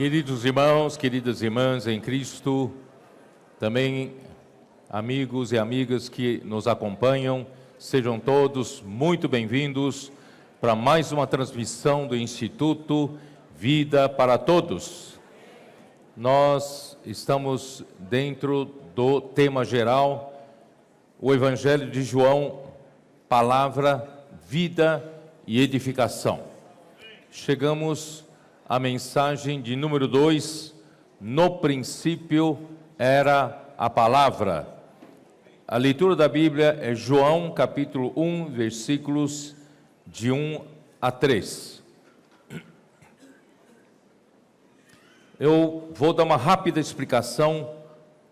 Queridos irmãos, queridas irmãs em Cristo, também amigos e amigas que nos acompanham, sejam todos muito bem-vindos para mais uma transmissão do Instituto Vida para Todos. Nós estamos dentro do tema geral, o Evangelho de João, Palavra, Vida e Edificação. Chegamos à mensagem de número 2, no princípio era a palavra. A leitura da Bíblia é João capítulo 1, versículos de 1 a 3. Eu vou dar uma rápida explicação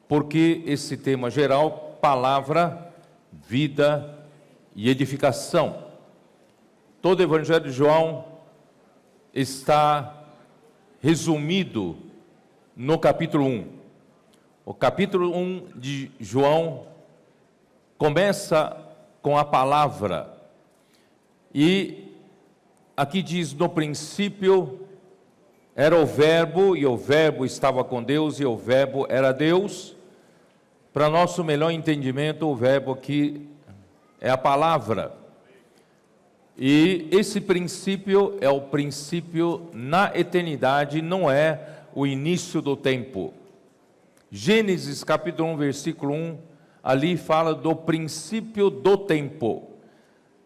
porque esse tema geral, palavra, vida e edificação. Todo o Evangelho de João está resumido no capítulo 1. O capítulo 1 de João começa com a palavra. E aqui diz, no princípio era o verbo, e o verbo estava com Deus, e o verbo era Deus. Para nosso melhor entendimento, o verbo aqui é a palavra. E esse princípio é o princípio na eternidade, não é o início do tempo. Gênesis capítulo 1, versículo 1, ali fala do princípio do tempo.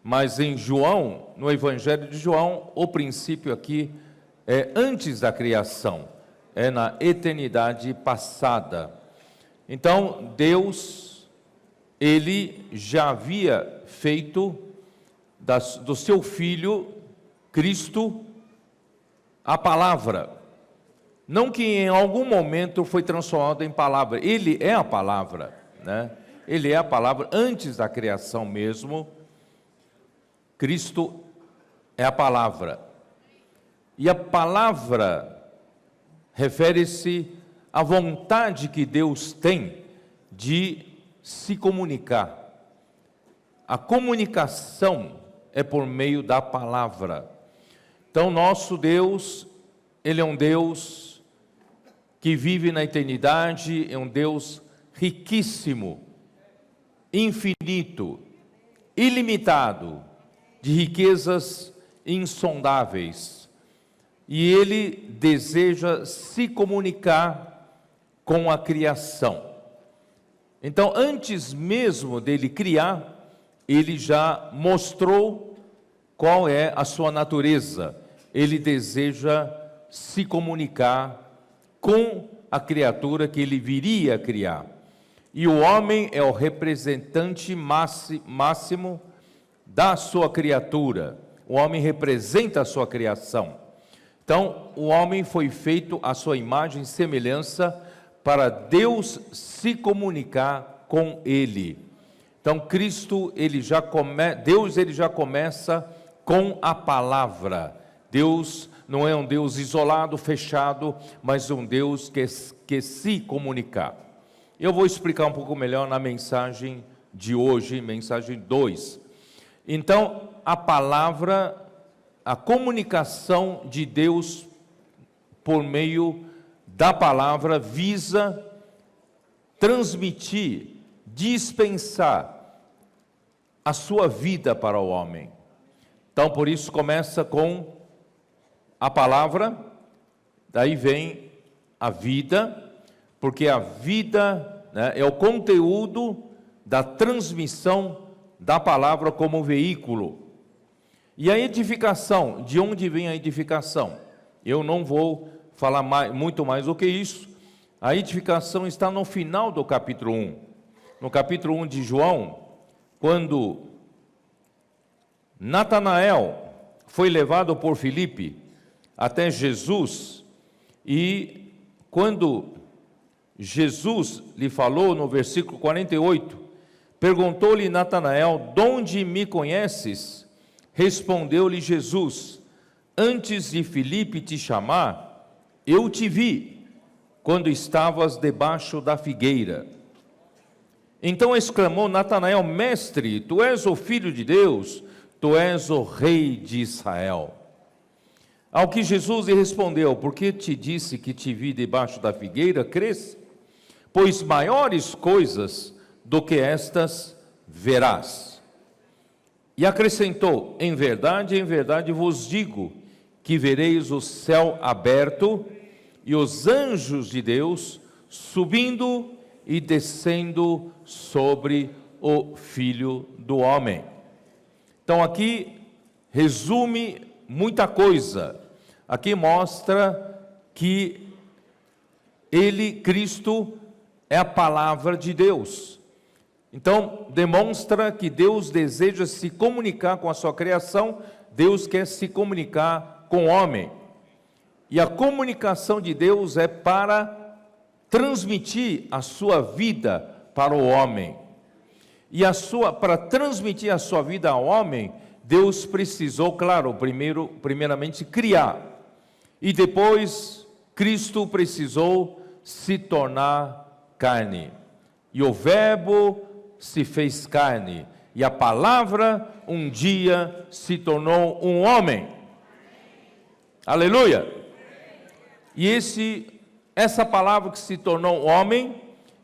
Mas em João, no Evangelho de João, o princípio aqui é antes da criação, é na eternidade passada. Então, Deus, Ele já havia feito do seu Filho, Cristo, a palavra. Não que em algum momento foi transformado em palavra, Ele é a palavra, né? Ele é a palavra antes da criação mesmo. Cristo é a palavra. E a palavra refere-se à vontade que Deus tem de se comunicar. A comunicação é por meio da palavra. Então, nosso Deus, Ele é um Deus que vive na eternidade, é um Deus riquíssimo, infinito, ilimitado, de riquezas insondáveis. E Ele deseja se comunicar com a criação. Então, antes mesmo dele criar, Ele já mostrou qual é a sua natureza. Ele deseja se comunicar com a criatura que Ele viria a criar. E o homem é o representante máximo da sua criatura. O homem representa a sua criação. Então, o homem foi feito à sua imagem e semelhança para Deus se comunicar com ele. Então, Cristo, Deus ele já começa com a palavra. Deus não é um Deus isolado, fechado, mas um Deus que se comunica. Eu vou explicar um pouco melhor na mensagem de hoje, mensagem 2. Então, a palavra, a comunicação de Deus por meio da palavra visa transmitir, dispensar a sua vida para o homem. Então, por isso começa com a palavra, daí vem a vida, porque a vida, né, é o conteúdo da transmissão da palavra como veículo. E a edificação, de onde vem a edificação? Eu não vou falar muito mais do que isso. A edificação está no final do capítulo 1. No capítulo 1 de João, quando Natanael foi levado por Filipe até Jesus, e quando Jesus lhe falou no versículo 48, perguntou-lhe Natanael, de onde me conheces? Respondeu-lhe Jesus, antes de Filipe te chamar, eu te vi, quando estavas debaixo da figueira. Então exclamou Natanael, mestre, tu és o Filho de Deus, tu és o Rei de Israel. Ao que Jesus lhe respondeu: por que te disse que te vi debaixo da figueira, crês? Pois maiores coisas do que estas verás. E acrescentou: em verdade vos digo, que vereis o céu aberto e os anjos de Deus subindo e descendo sobre o Filho do Homem. Então aqui resume muita coisa. Aqui mostra que ele, Cristo, é a palavra de Deus. Então demonstra que Deus deseja se comunicar com a sua criação, Deus quer se comunicar com o homem. E a comunicação de Deus é para transmitir a sua vida para o homem. E para transmitir a sua vida ao homem, Deus precisou, claro, primeiramente criar. E depois, Cristo precisou se tornar carne. E o Verbo se fez carne. E a palavra um dia se tornou um homem. Aleluia! E essa palavra que se tornou homem,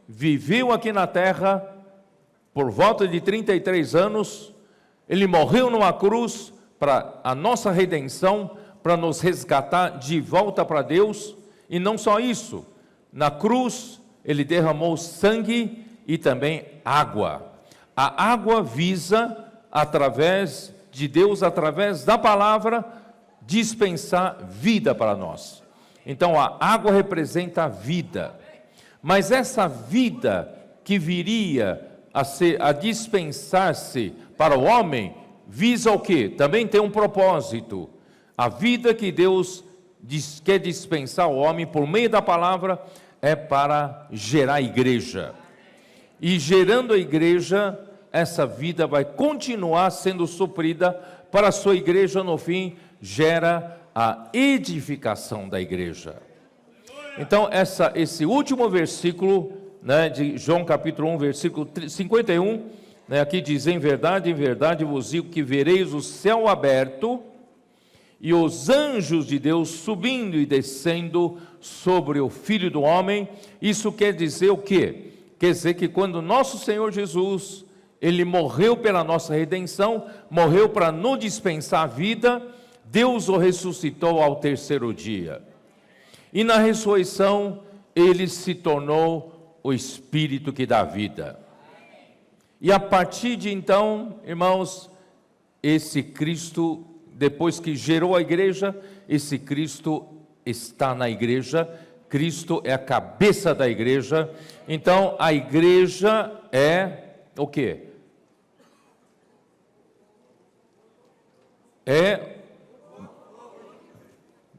viveu aqui na terra por volta de 33 anos, ele morreu numa cruz para a nossa redenção, para nos resgatar de volta para Deus, e não só isso, na cruz ele derramou sangue e também água. A água visa, através de Deus, através da palavra, dispensar vida para nós. Então a água representa a vida, mas essa vida que viria a dispensar-se para o homem, visa o quê? Também tem um propósito. A vida que Deus quer dispensar ao homem por meio da palavra é para gerar a igreja. E gerando a igreja, essa vida vai continuar sendo suprida para a sua igreja, no fim, gera a edificação da igreja. Então, esse último versículo, né, de João capítulo 1, versículo 51, né, aqui diz: em verdade vos digo que vereis o céu aberto e os anjos de Deus subindo e descendo sobre o Filho do Homem. Isso quer dizer o quê? Quer dizer que quando nosso Senhor Jesus, ele morreu pela nossa redenção, morreu para nos dispensar a vida, Deus o ressuscitou ao terceiro dia. E na ressurreição, ele se tornou o Espírito que dá vida. E a partir de então, irmãos, esse Cristo, depois que gerou a igreja, esse Cristo está na igreja, Cristo é a cabeça da igreja. Então a igreja é o quê? É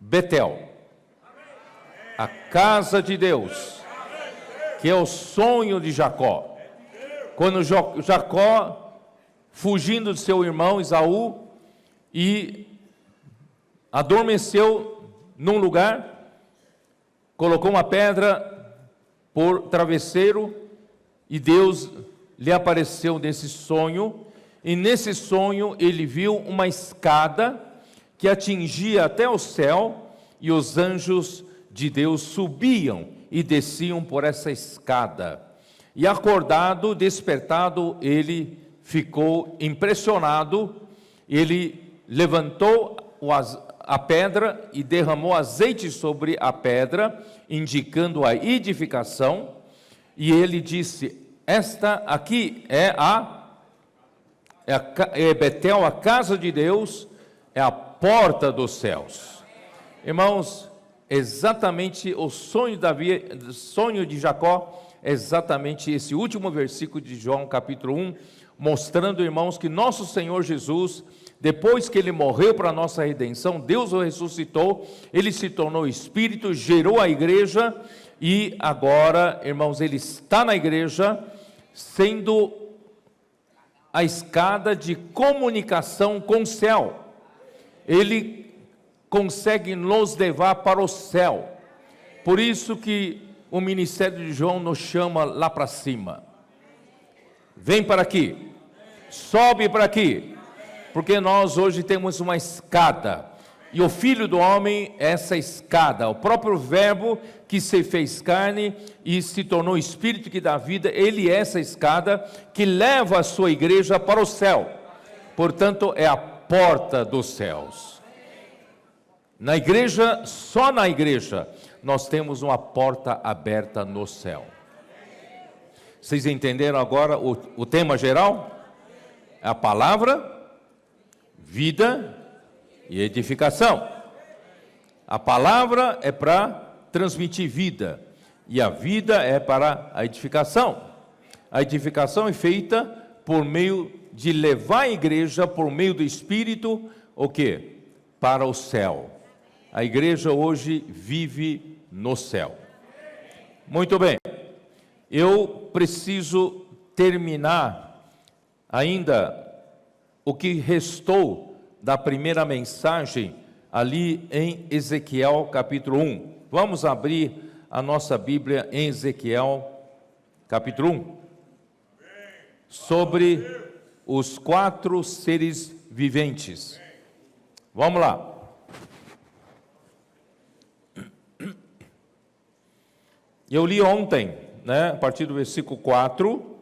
Betel, a casa de Deus, que é o sonho de Jacó. Quando Jacó, fugindo de seu irmão Esaú, e adormeceu num lugar, colocou uma pedra por travesseiro, e Deus lhe apareceu nesse sonho, e nesse sonho ele viu uma escada que atingia até o céu, e os anjos de Deus subiam e desciam por essa escada. E acordado, despertado, ele ficou impressionado. Ele levantou a pedra e derramou azeite sobre a pedra, indicando a edificação. E ele disse: esta aqui é Betel, a casa de Deus, é a porta dos céus. Irmãos, exatamente o sonho de Jacó, exatamente esse último versículo de João capítulo 1, mostrando, irmãos, que nosso Senhor Jesus, depois que ele morreu para a nossa redenção, Deus o ressuscitou, ele se tornou Espírito, gerou a igreja, e agora, irmãos, ele está na igreja, sendo a escada de comunicação com o céu. Ele consegue nos levar para o céu. Por isso que o ministério de João nos chama lá para cima. Vem para aqui, sobe para aqui, porque nós hoje temos uma escada, E o Filho do Homem é essa escada, o próprio Verbo que se fez carne e se tornou Espírito que dá vida, ele é essa escada que leva a sua igreja para o céu. Portanto, é a porta dos céus. Na igreja, só na igreja, nós temos uma porta aberta no céu. Vocês entenderam agora o tema geral? É a palavra, vida e edificação. A palavra é para transmitir vida, e a vida é para a edificação. A edificação é feita por meio de levar a igreja, por meio do Espírito, o quê? Para o céu. A igreja hoje vive no céu. Muito bem. Eu preciso terminar ainda o que restou da primeira mensagem, ali em Ezequiel capítulo 1. Vamos abrir a nossa Bíblia em Ezequiel capítulo 1. Sobre os 4 seres viventes. Vamos lá. Eu li ontem, a partir do versículo 4,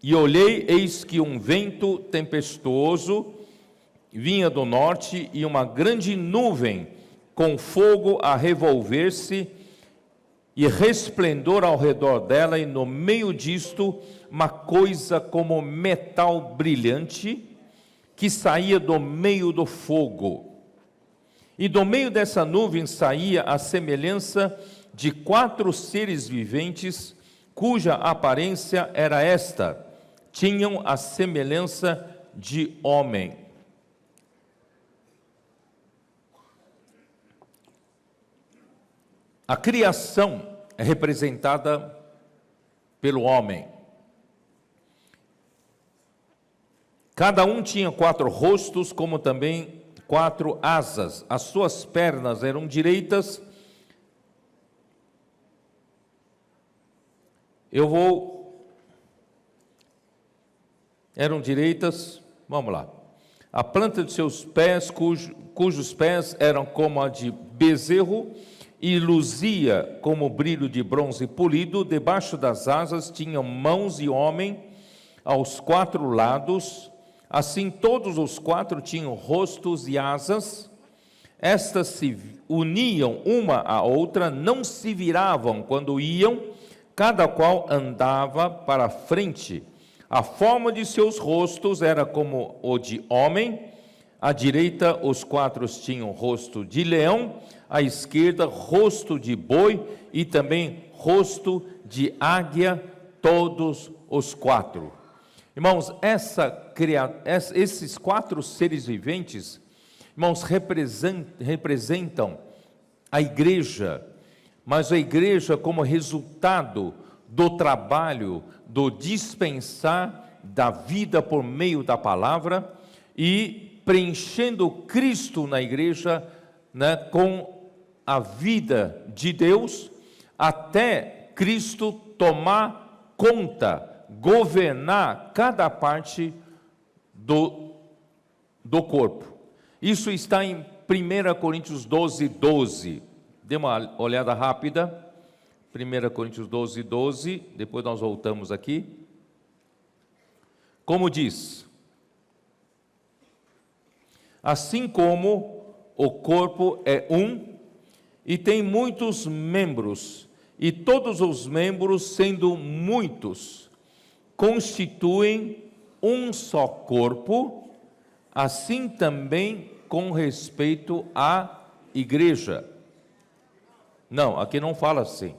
e olhei, eis que um vento tempestuoso vinha do norte, e uma grande nuvem com fogo a revolver-se, e resplendor ao redor dela, e no meio disto, uma coisa como metal brilhante, que saía do meio do fogo. E do meio dessa nuvem saía a semelhança de 4 seres viventes, cuja aparência era esta: tinham a semelhança de homem. A criação é representada pelo homem. Cada um tinha 4 rostos, como também 4 asas. As suas pernas eram direitas. Eram direitas, vamos lá. A planta de seus pés, cujos pés eram como a de bezerro, e luzia como o brilho de bronze polido. Debaixo das asas tinham mãos de homem aos 4 lados, assim todos os 4 tinham rostos e asas. Estas se uniam uma à outra, não se viravam quando iam, cada qual andava para a frente. A forma de seus rostos era como o de homem. À direita os 4 tinham rosto de leão, à esquerda rosto de boi e também rosto de águia, todos os 4. Irmãos, esses 4 seres viventes, irmãos, representam a igreja, mas a igreja como resultado do trabalho, do dispensar da vida por meio da palavra e preenchendo Cristo na igreja, com a vida de Deus, até Cristo tomar conta, governar cada parte do corpo. Isso está em 1 Coríntios 12, 12. Dê uma olhada rápida. 1 Coríntios 12, 12. Depois nós voltamos aqui. Como diz: assim como o corpo é um e tem muitos membros, e todos os membros, sendo muitos, constituem um só corpo, assim também com respeito à igreja. Não, aqui não fala assim.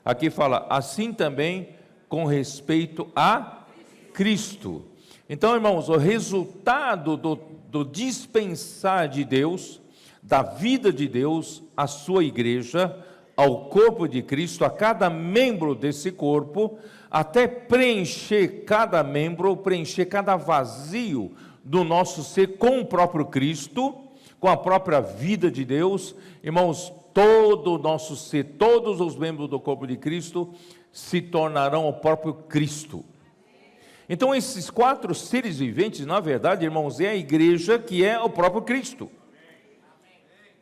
Aqui fala assim também com respeito a Cristo. Então, irmãos, o resultado do dispensar de Deus, da vida de Deus, à sua igreja, ao corpo de Cristo, a cada membro desse corpo, até preencher cada membro, preencher cada vazio do nosso ser com o próprio Cristo, com a própria vida de Deus. Irmãos, todo o nosso ser, todos os membros do corpo de Cristo se tornarão o próprio Cristo. Então esses 4 seres viventes, na verdade, irmãos, é a igreja que é o próprio Cristo.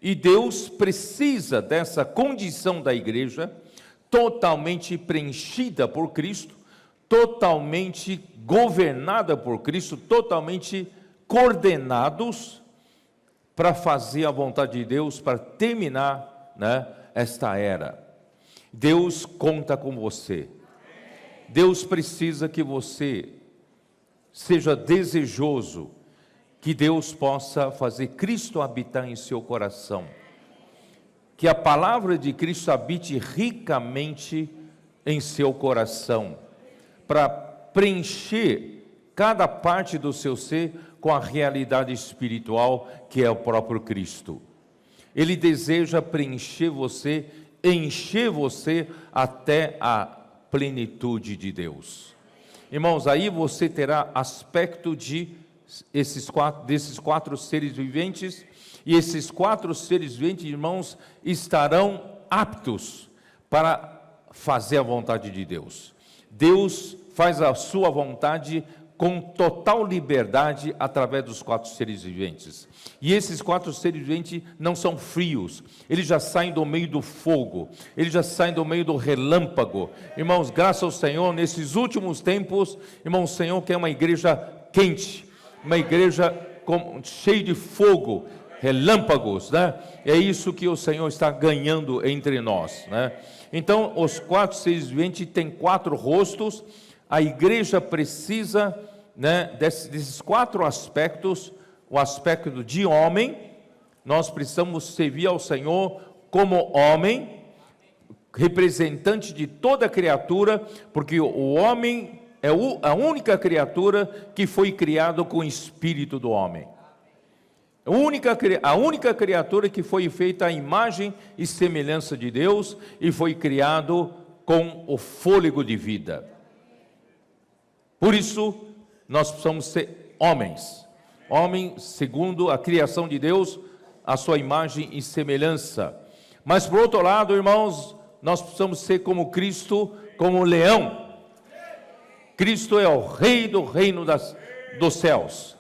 E Deus precisa dessa condição da igreja, totalmente preenchida por Cristo, totalmente governada por Cristo, totalmente coordenados para fazer a vontade de Deus, para terminar, né, esta era. Deus conta com você. Deus precisa que você seja desejoso, que Deus possa fazer Cristo habitar em seu coração, que a palavra de Cristo habite ricamente em seu coração, para preencher cada parte do seu ser com a realidade espiritual que é o próprio Cristo. Ele deseja preencher você, encher você até a plenitude de Deus. Irmãos, aí você terá aspecto desses quatro seres viventes, e esses quatro seres viventes, irmãos, estarão aptos para fazer a vontade de Deus. Deus faz a sua vontade com total liberdade através dos quatro seres viventes. E esses quatro seres viventes não são frios, eles já saem do meio do fogo, eles já saem do meio do relâmpago. Irmãos, graças ao Senhor, nesses últimos tempos, irmãos, o Senhor quer uma igreja quente, uma igreja cheia de fogo, relâmpagos, né? É isso que o Senhor está ganhando entre nós, né? Então, os quatro seres viventes têm quatro rostos. A igreja precisa, né, desses quatro aspectos. O aspecto de homem, nós precisamos servir ao Senhor como homem, representante de toda criatura, porque o homem é a única criatura que foi criado com o espírito do homem. A única criatura que foi feita à imagem e semelhança de Deus e foi criado com o fôlego de vida. Por isso, nós precisamos ser homens. Homem segundo a criação de Deus, a sua imagem e semelhança. Mas por outro lado, irmãos, nós precisamos ser como Cristo, como o leão. Cristo é o rei do reino dos céus.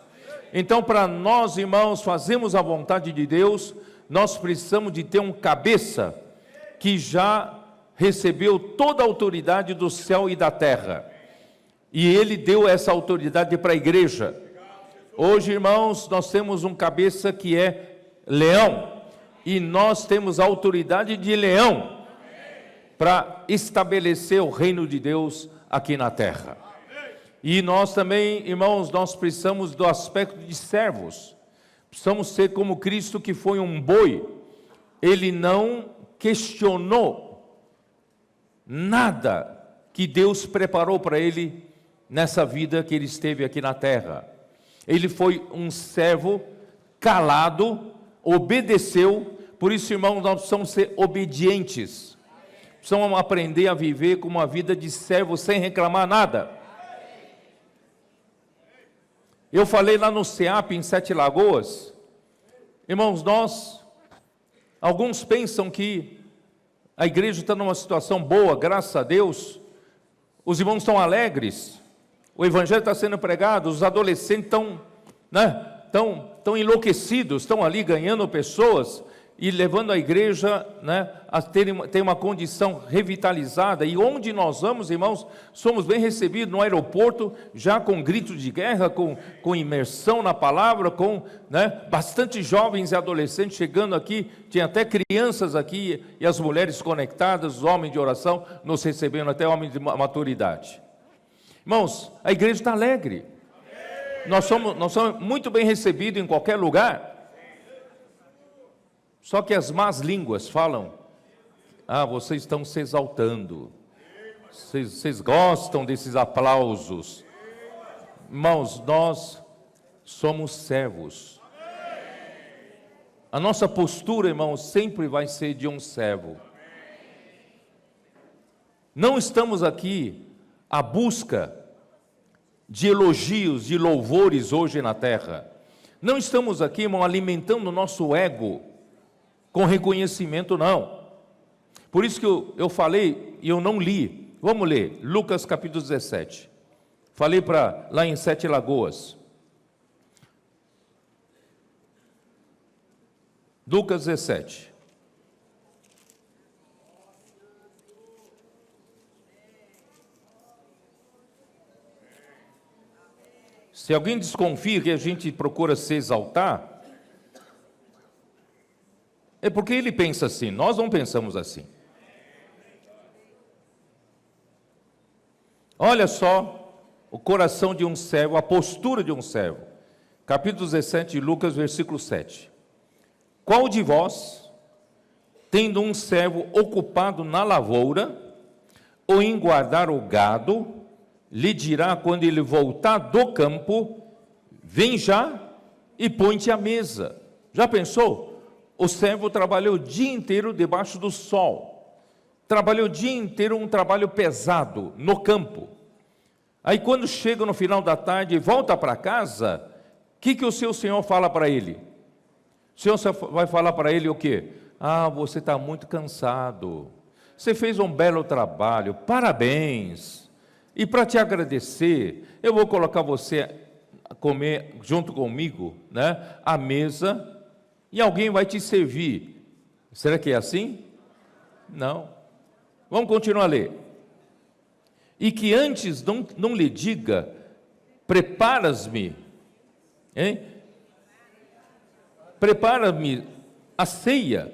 Então, para nós, irmãos, fazermos a vontade de Deus, nós precisamos de ter um cabeça que já recebeu toda a autoridade do céu e da terra. E ele deu essa autoridade para a igreja. Hoje, irmãos, nós temos um cabeça que é leão, e nós temos a autoridade de leão para estabelecer o reino de Deus aqui na terra. E nós também, irmãos, nós precisamos do aspecto de servos. Precisamos ser como Cristo, que foi um boi. Ele não questionou nada que Deus preparou para ele nessa vida que ele esteve aqui na terra. Ele foi um servo calado, obedeceu. Por isso, irmãos, nós precisamos ser obedientes. Precisamos aprender a viver com uma vida de servo sem reclamar nada. Eu falei lá no CEAP, em Sete Lagoas, irmãos, alguns pensam que a igreja está numa situação boa, graças a Deus, os irmãos estão alegres, o evangelho está sendo pregado, os adolescentes estão enlouquecidos, estão ali ganhando pessoas e levando a igreja, né, a ter uma condição revitalizada. E onde nós vamos, irmãos, somos bem recebidos no aeroporto, já com gritos de guerra, com imersão na palavra, com, né, bastante jovens e adolescentes chegando aqui, tinha até crianças aqui, e as mulheres conectadas, os homens de oração, nos recebendo, até homens de maturidade. Irmãos, a igreja está alegre. Nós somos muito bem recebidos em qualquer lugar. Só que as más línguas falam: vocês estão se exaltando, vocês gostam desses aplausos. Irmãos, nós somos servos. A nossa postura, irmãos, sempre vai ser de um servo. Não estamos aqui à busca de elogios, de louvores hoje na terra. Não estamos aqui, irmão, alimentando o nosso ego com reconhecimento, não. Por isso que eu falei e eu não li. Vamos ler, Lucas capítulo 17. Falei lá em Sete Lagoas. Lucas 17. Se alguém desconfia que a gente procura se exaltar, é porque ele pensa assim, nós não pensamos assim. Olha só o coração de um servo, a postura de um servo. Capítulo 17 de Lucas, versículo 7. Qual de vós, tendo um servo ocupado na lavoura, ou em guardar o gado, lhe dirá quando ele voltar do campo, vem já e põe-te à mesa? Já pensou? O servo trabalhou o dia inteiro debaixo do sol, trabalhou o dia inteiro um trabalho pesado no campo. Aí quando chega no final da tarde e volta para casa, o que o seu senhor fala para ele? O senhor vai falar para ele o quê? Ah, você está muito cansado, você fez um belo trabalho, parabéns. E para te agradecer, eu vou colocar você a comer junto comigo, né, à mesa, e alguém vai te servir. Será que é assim? Não. Vamos continuar a ler. E que antes não lhe diga, preparas-me, prepara-me a ceia,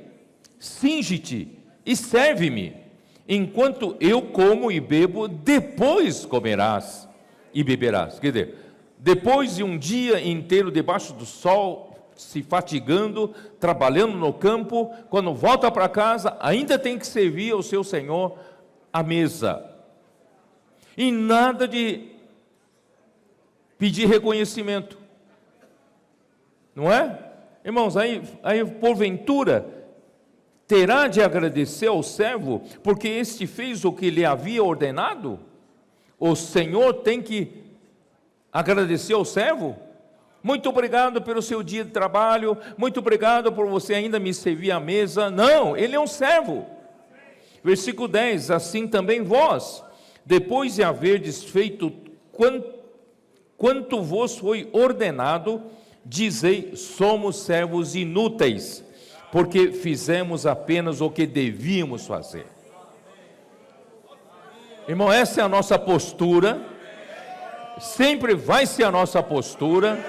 cinge-te e serve-me. Enquanto eu como e bebo, depois comerás e beberás. Quer dizer, depois de um dia inteiro debaixo do sol, se fatigando, trabalhando no campo, quando volta para casa, ainda tem que servir ao seu senhor à mesa. E nada de pedir reconhecimento. Não é? Irmãos, aí porventura terá de agradecer ao servo, porque este fez o que lhe havia ordenado? O Senhor tem que agradecer ao servo? Muito obrigado pelo seu dia de trabalho, muito obrigado por você ainda me servir à mesa. Não, ele é um servo. Versículo 10, assim também vós, depois de haverdes feito quanto vos foi ordenado, dizei, somos servos inúteis, porque fizemos apenas o que devíamos fazer. Irmão, essa é a nossa postura, sempre vai ser a nossa postura,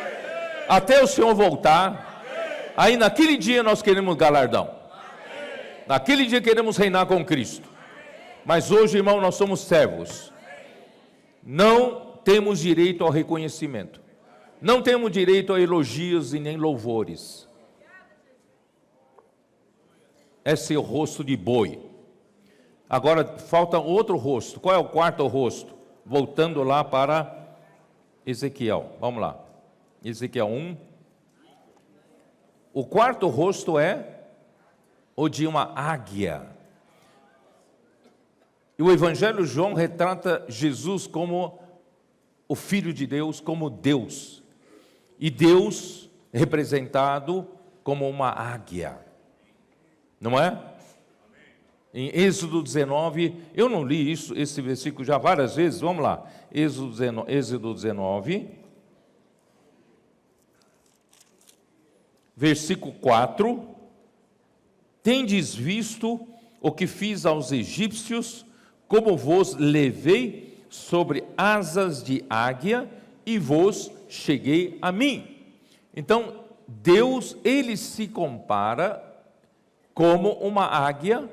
até o Senhor voltar. Aí naquele dia nós queremos galardão, naquele dia queremos reinar com Cristo. Mas hoje, irmão, nós somos servos, não temos direito ao reconhecimento, não temos direito a elogios e nem louvores. Esse é o rosto de boi. Agora falta outro rosto. Qual é o quarto rosto? Voltando lá para Ezequiel. Vamos lá. Ezequiel 1. O quarto rosto é o de uma águia. E o Evangelho de João retrata Jesus como o Filho de Deus, como Deus. E Deus representado como uma águia. Não é? Em Êxodo 19, eu não li esse versículo já várias vezes, vamos lá. Êxodo 19, versículo 4. Tendes visto o que fiz aos egípcios, como vos levei sobre asas de águia e vos cheguei a mim. Então, Deus, ele se compara como uma águia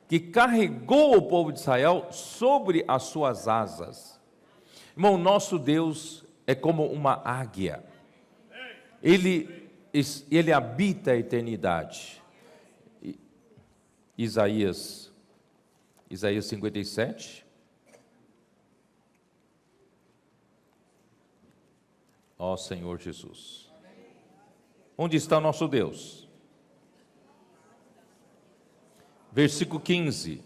que carregou o povo de Israel sobre as suas asas. Irmão, nosso Deus é como uma águia. Ele habita a eternidade. Isaías 57. Ó Senhor Jesus. Onde está o nosso Deus? Versículo 15.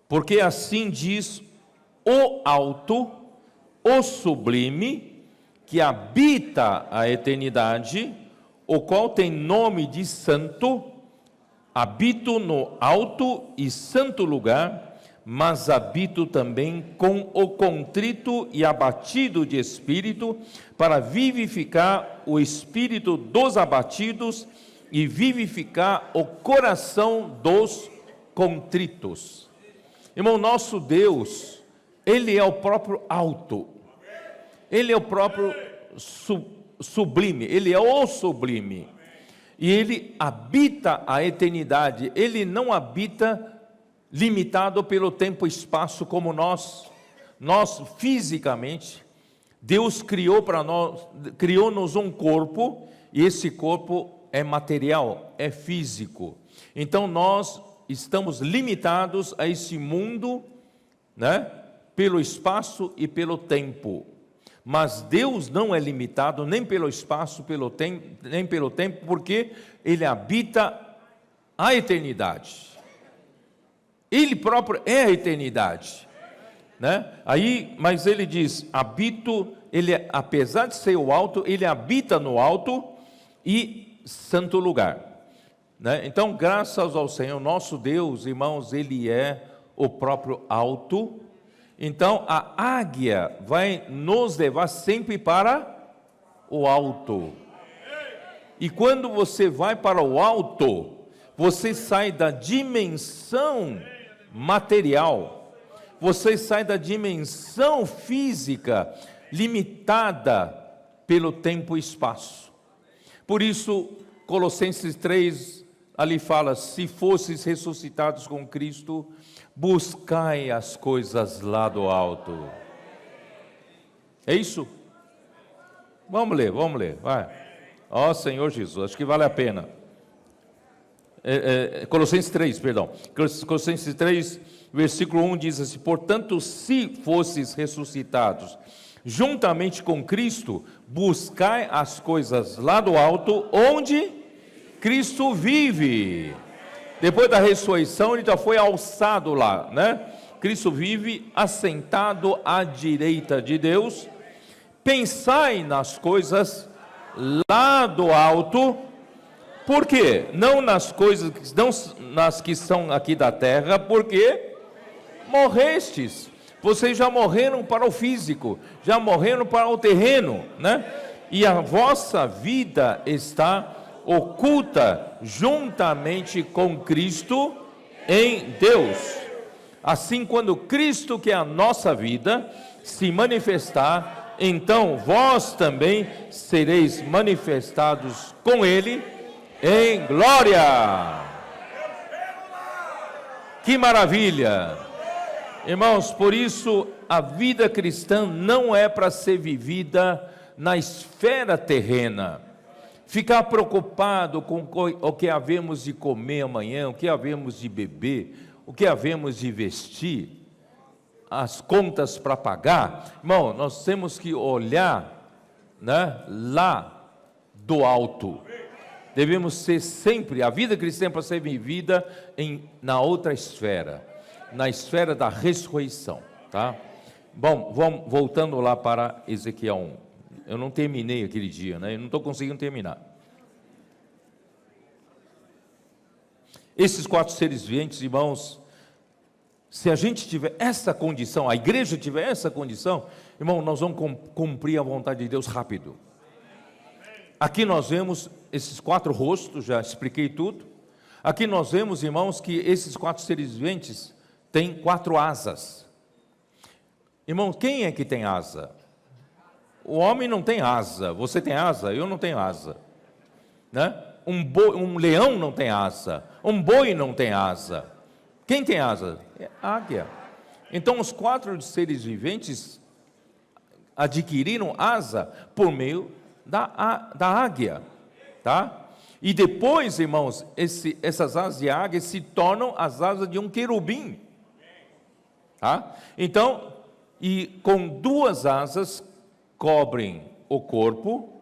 Porque assim diz o alto, o sublime, que habita a eternidade, o qual tem nome de santo, habito no alto e santo lugar, mas habito também com o contrito e abatido de espírito, para vivificar o espírito dos abatidos e vivificar o coração dos contritos. Irmão, nosso Deus, Ele é o próprio alto, Ele é o próprio sublime, Ele é o sublime, e Ele habita a eternidade. Ele não habita limitado pelo tempo e espaço como nós fisicamente. Deus criou para nós, criou-nos um corpo, e esse corpo é material, é físico. Então nós estamos limitados a esse mundo, né, pelo espaço e pelo tempo. Mas Deus não é limitado nem pelo espaço, nem pelo tempo, porque Ele habita a eternidade. Ele próprio é a eternidade, né? Mas Ele diz: apesar de ser o alto, Ele habita no alto e santo lugar, né? Então, graças ao Senhor, nosso Deus, irmãos, Ele é o próprio alto. Então, a águia vai nos levar sempre para o alto. E quando você vai para o alto, você sai da dimensão material, você sai da dimensão física, limitada pelo tempo e espaço. Por isso, Colossenses 3, ali fala: se fosses ressuscitados com Cristo, buscai as coisas lá do alto. É isso? Vamos ler, vai. Ó Senhor Jesus, acho que vale a pena. Colossenses 3, perdão. Colossenses 3, versículo 1 diz assim: portanto, se fosses ressuscitados juntamente com Cristo, buscai as coisas lá do alto, onde Cristo vive. Depois da ressurreição, Ele já foi alçado lá, né? Cristo vive assentado à direita de Deus. Pensai nas coisas lá do alto. Por quê? Não nas coisas, não nas que são aqui da terra, porque morrestes. Vocês já morreram para o físico, já morreram para o terreno, né? E a vossa vida está oculta juntamente com Cristo em Deus. Assim, quando Cristo, que é a nossa vida, se manifestar, então vós também sereis manifestados com Ele em glória. Que maravilha! Irmãos, por isso a vida cristã não é para ser vivida na esfera terrena. Ficar preocupado com o que havemos de comer amanhã, o que havemos de beber, o que havemos de vestir, as contas para pagar. Irmão, nós temos que olhar, né, lá do alto. Devemos ser sempre, a vida cristã é para ser vivida na outra esfera, na esfera da ressurreição, tá? Bom, voltando lá para Ezequiel 1. Eu não terminei aquele dia, né? Eu não estou conseguindo terminar. Esses 4 seres viventes, irmãos, se a gente tiver essa condição, a igreja tiver essa condição, irmão, nós vamos cumprir a vontade de Deus rápido. Aqui nós vemos esses 4 rostos, já expliquei tudo. Aqui nós vemos, irmãos, que esses 4 seres viventes têm 4 asas. Irmão, quem é que tem asa? O homem não tem asa. Você tem asa? Eu não tenho asa, né? Um leão não tem asa. Um boi não tem asa. Quem tem asa? É águia. Então os 4 seres viventes adquiriram asa por meio da águia, tá? E depois, irmãos, essas asas de águia se tornam as asas de um querubim, tá? Então, e com 2 asas cobrem o corpo,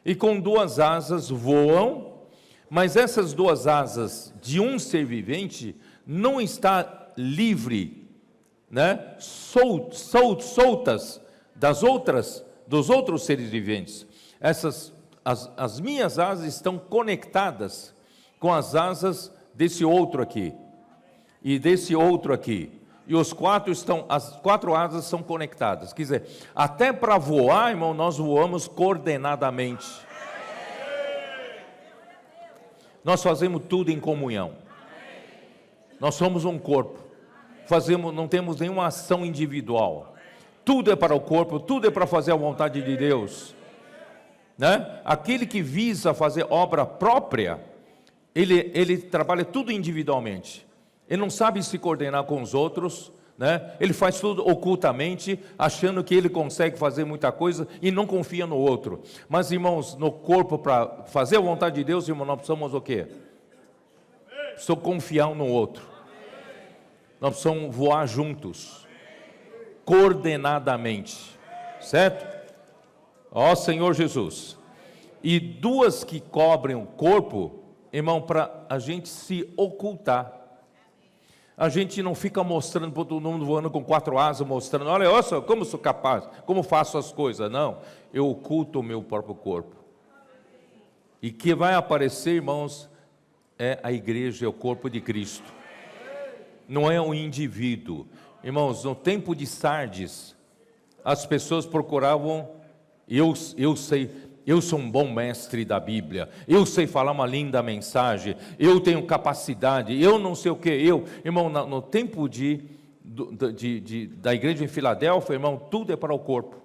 e com 2 asas voam, mas essas 2 asas de um ser vivente não está livre, né? Soltas dos outros seres viventes. As minhas asas estão conectadas com as asas desse outro aqui e desse outro aqui. E as 4 asas são conectadas. Quer dizer, até para voar, irmão, nós voamos coordenadamente. Nós fazemos tudo em comunhão. Nós somos um corpo. Não temos nenhuma ação individual. Tudo é para o corpo, tudo é para fazer a vontade de Deus, né? Aquele que visa fazer obra própria, ele trabalha tudo individualmente. Ele não sabe se coordenar com os outros, né? Ele faz tudo ocultamente, achando que ele consegue fazer muita coisa e não confia no outro. Mas, irmãos, no corpo, para fazer a vontade de Deus, irmãos, nós precisamos o quê? Precisamos confiar um no outro. Nós precisamos voar juntos, coordenadamente, certo? Ó Senhor Jesus. E duas que cobrem o corpo, irmão, para a gente se ocultar. A gente não fica mostrando para todo mundo voando com 4 asas, mostrando, olha só, como sou capaz, como faço as coisas. Não, eu oculto o meu próprio corpo. E que vai aparecer, irmãos, é a igreja, é o corpo de Cristo. Não é um indivíduo. Irmãos, no tempo de Sardes, as pessoas procuravam, eu sei, eu sou um bom mestre da Bíblia, eu sei falar uma linda mensagem, eu tenho capacidade, eu não sei o que, irmão, no tempo da igreja em Filadélfia, irmão, tudo é para o corpo.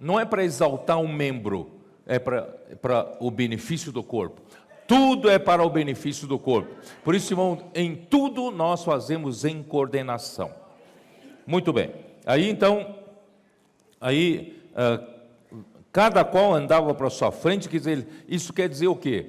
Não é para exaltar um membro, é para o benefício do corpo. Tudo é para o benefício do corpo. Por isso, irmão, em tudo nós fazemos em coordenação. Muito bem. Aí, então, cada qual andava para a sua frente, quer dizer, isso quer dizer o quê?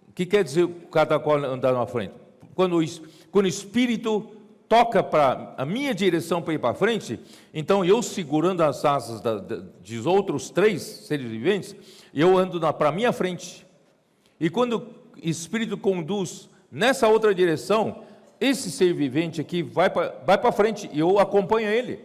O que quer dizer cada qual andar na frente? Quando o Espírito toca para a minha direção para ir para frente, então eu segurando as asas dos outros 3 seres viventes, eu ando para a minha frente. E quando o Espírito conduz nessa outra direção, esse ser vivente aqui vai para frente e eu acompanho ele.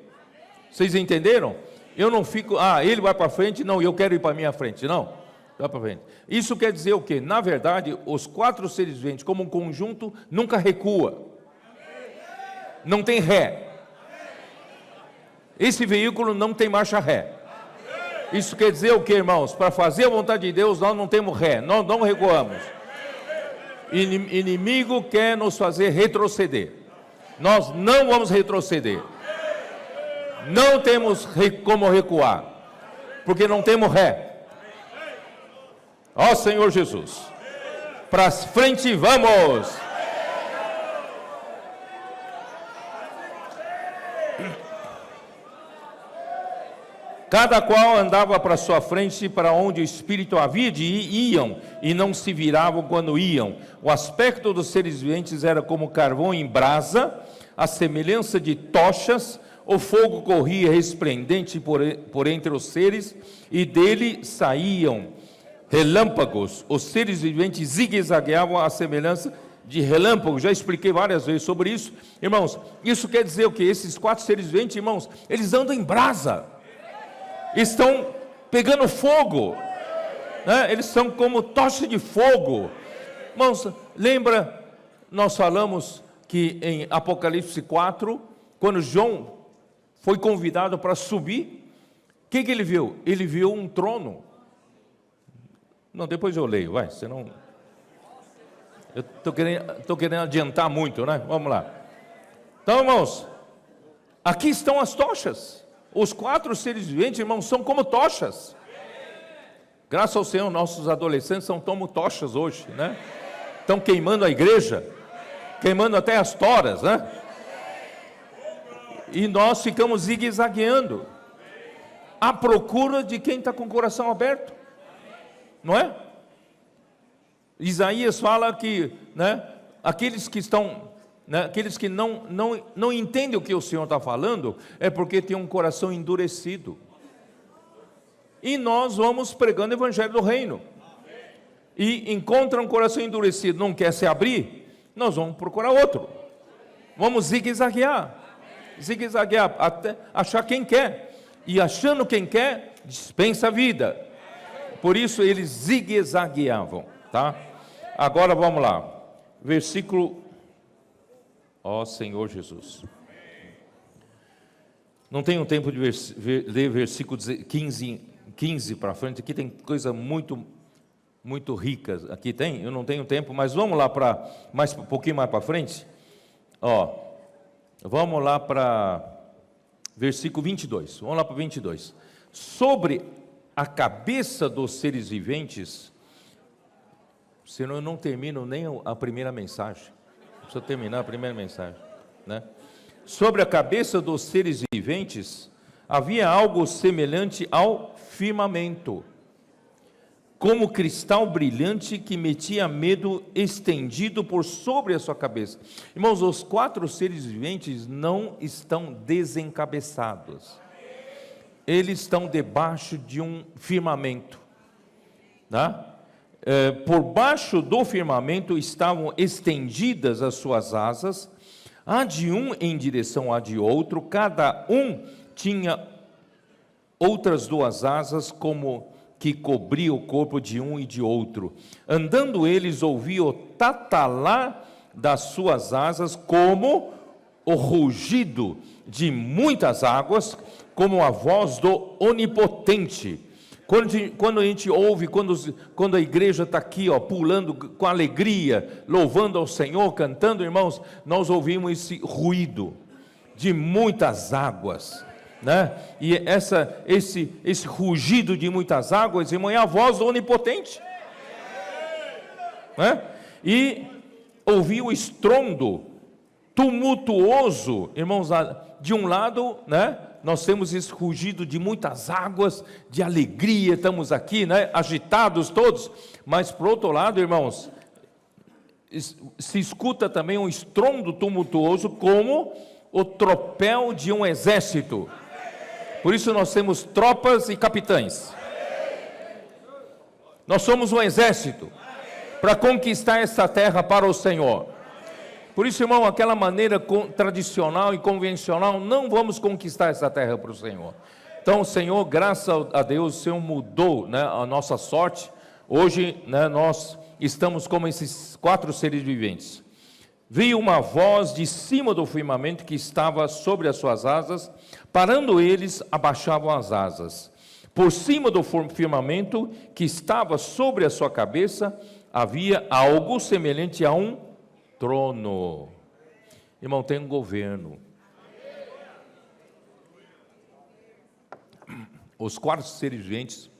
Vocês entenderam? Eu não fico, ele vai para frente, não, eu quero ir para a minha frente, não. Vai para frente. Isso quer dizer o quê? Na verdade, os 4 seres viventes, como um conjunto, nunca recua. Não tem ré. Esse veículo não tem marcha ré. Isso quer dizer o que, irmãos? Para fazer a vontade de Deus, nós não temos ré, nós não recuamos. Inimigo quer nos fazer retroceder. Nós não vamos retroceder. Não temos como recuar, porque não temos ré. Ó Senhor Jesus, para frente vamos. Cada qual andava para sua frente, para onde o Espírito havia de ir, iam, e não se viravam quando iam. O aspecto dos seres viventes era como carvão em brasa, a semelhança de tochas. O fogo corria resplendente por entre os seres, e dele saíam relâmpagos. Os seres viventes zigue-zagueavam à semelhança de relâmpagos. Já expliquei várias vezes sobre isso. Irmãos, isso quer dizer o quê? Esses 4 seres viventes, irmãos, eles andam em brasa. Estão pegando fogo, né? Eles são como tocha de fogo. Irmãos, lembra, nós falamos que em Apocalipse 4, quando João foi convidado para subir, o que ele viu? Ele viu um trono. Não, depois eu leio, vai, senão... Eu estou querendo adiantar muito, né? Vamos lá. Então, irmãos, aqui estão as tochas. Os 4 seres viventes, irmãos, são como tochas. Graças ao Senhor, nossos adolescentes são como tochas hoje, né? Estão queimando a igreja, queimando até as toras, né? E nós ficamos zigue-zagueando, à procura de quem está com o coração aberto, não é? Isaías fala que, né, aqueles que estão... Aqueles que não entendem o que o Senhor está falando, é porque tem um coração endurecido. E nós vamos pregando o evangelho do reino. E encontra um coração endurecido, não quer se abrir, nós vamos procurar outro. Vamos zigue-zaguear, até achar quem quer. E achando quem quer, dispensa a vida. Por isso eles zigue-zagueavam, tá? Agora vamos lá. Versículo... Ó Senhor Jesus. Não tenho tempo de ler versículo 15 para frente. Aqui tem coisa muito muito ricas. Aqui tem, eu não tenho tempo, mas vamos lá para um pouquinho mais para frente. Ó, vamos lá para versículo 22. Vamos lá para 22. Sobre a cabeça dos seres viventes, senão eu não termino nem a primeira mensagem. Preciso terminar a primeira mensagem, né? Sobre a cabeça dos seres viventes havia algo semelhante ao firmamento, como cristal brilhante que metia medo estendido por sobre a sua cabeça. Irmãos, os 4 seres viventes não estão desencabeçados. Eles estão debaixo de um firmamento, tá? Por baixo do firmamento estavam estendidas as suas asas, a de um em direção à de outro, cada um tinha outras 2 asas como que cobria o corpo de um e de outro. Andando eles, ouviam o tatalar das suas asas, como o rugido de muitas águas, como a voz do Onipotente. Quando a gente ouve, quando a igreja está aqui, ó, pulando com alegria, louvando ao Senhor, cantando, irmãos, nós ouvimos esse ruído de muitas águas, né? E esse rugido de muitas águas, irmão, é a voz do Onipotente, né? E ouvi o estrondo tumultuoso, irmãos, de um lado, né? Nós temos esse rugido de muitas águas, de alegria, estamos aqui, né? Agitados todos, mas por outro lado, irmãos, se escuta também um estrondo tumultuoso, como o tropel de um exército. Por isso nós temos tropas e capitães. Nós somos um exército para conquistar essa terra para o Senhor. Por isso, irmão, aquela maneira tradicional e convencional, não vamos conquistar essa terra para o Senhor. Então, o Senhor, graças a Deus, o Senhor mudou, né, a nossa sorte. Hoje, né, nós estamos como esses 4 seres viventes. Veio uma voz de cima do firmamento que estava sobre as suas asas, parando eles, abaixavam as asas. Por cima do firmamento que estava sobre a sua cabeça, havia algo semelhante a um trono. Irmão, tem um governo. Os 4 seres viventes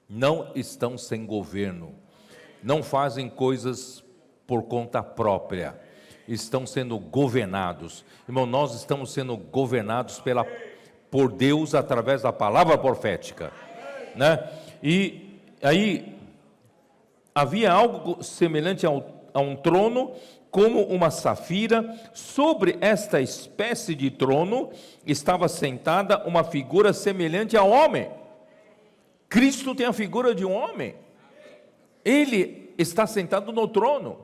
não estão sem governo, não fazem coisas por conta própria, estão sendo governados. Irmão, nós estamos sendo governados por Deus através da palavra profética, né? E aí havia algo semelhante a um trono, como uma safira. Sobre esta espécie de trono estava sentada uma figura semelhante ao homem. Cristo tem a figura de um homem. Ele está sentado no trono.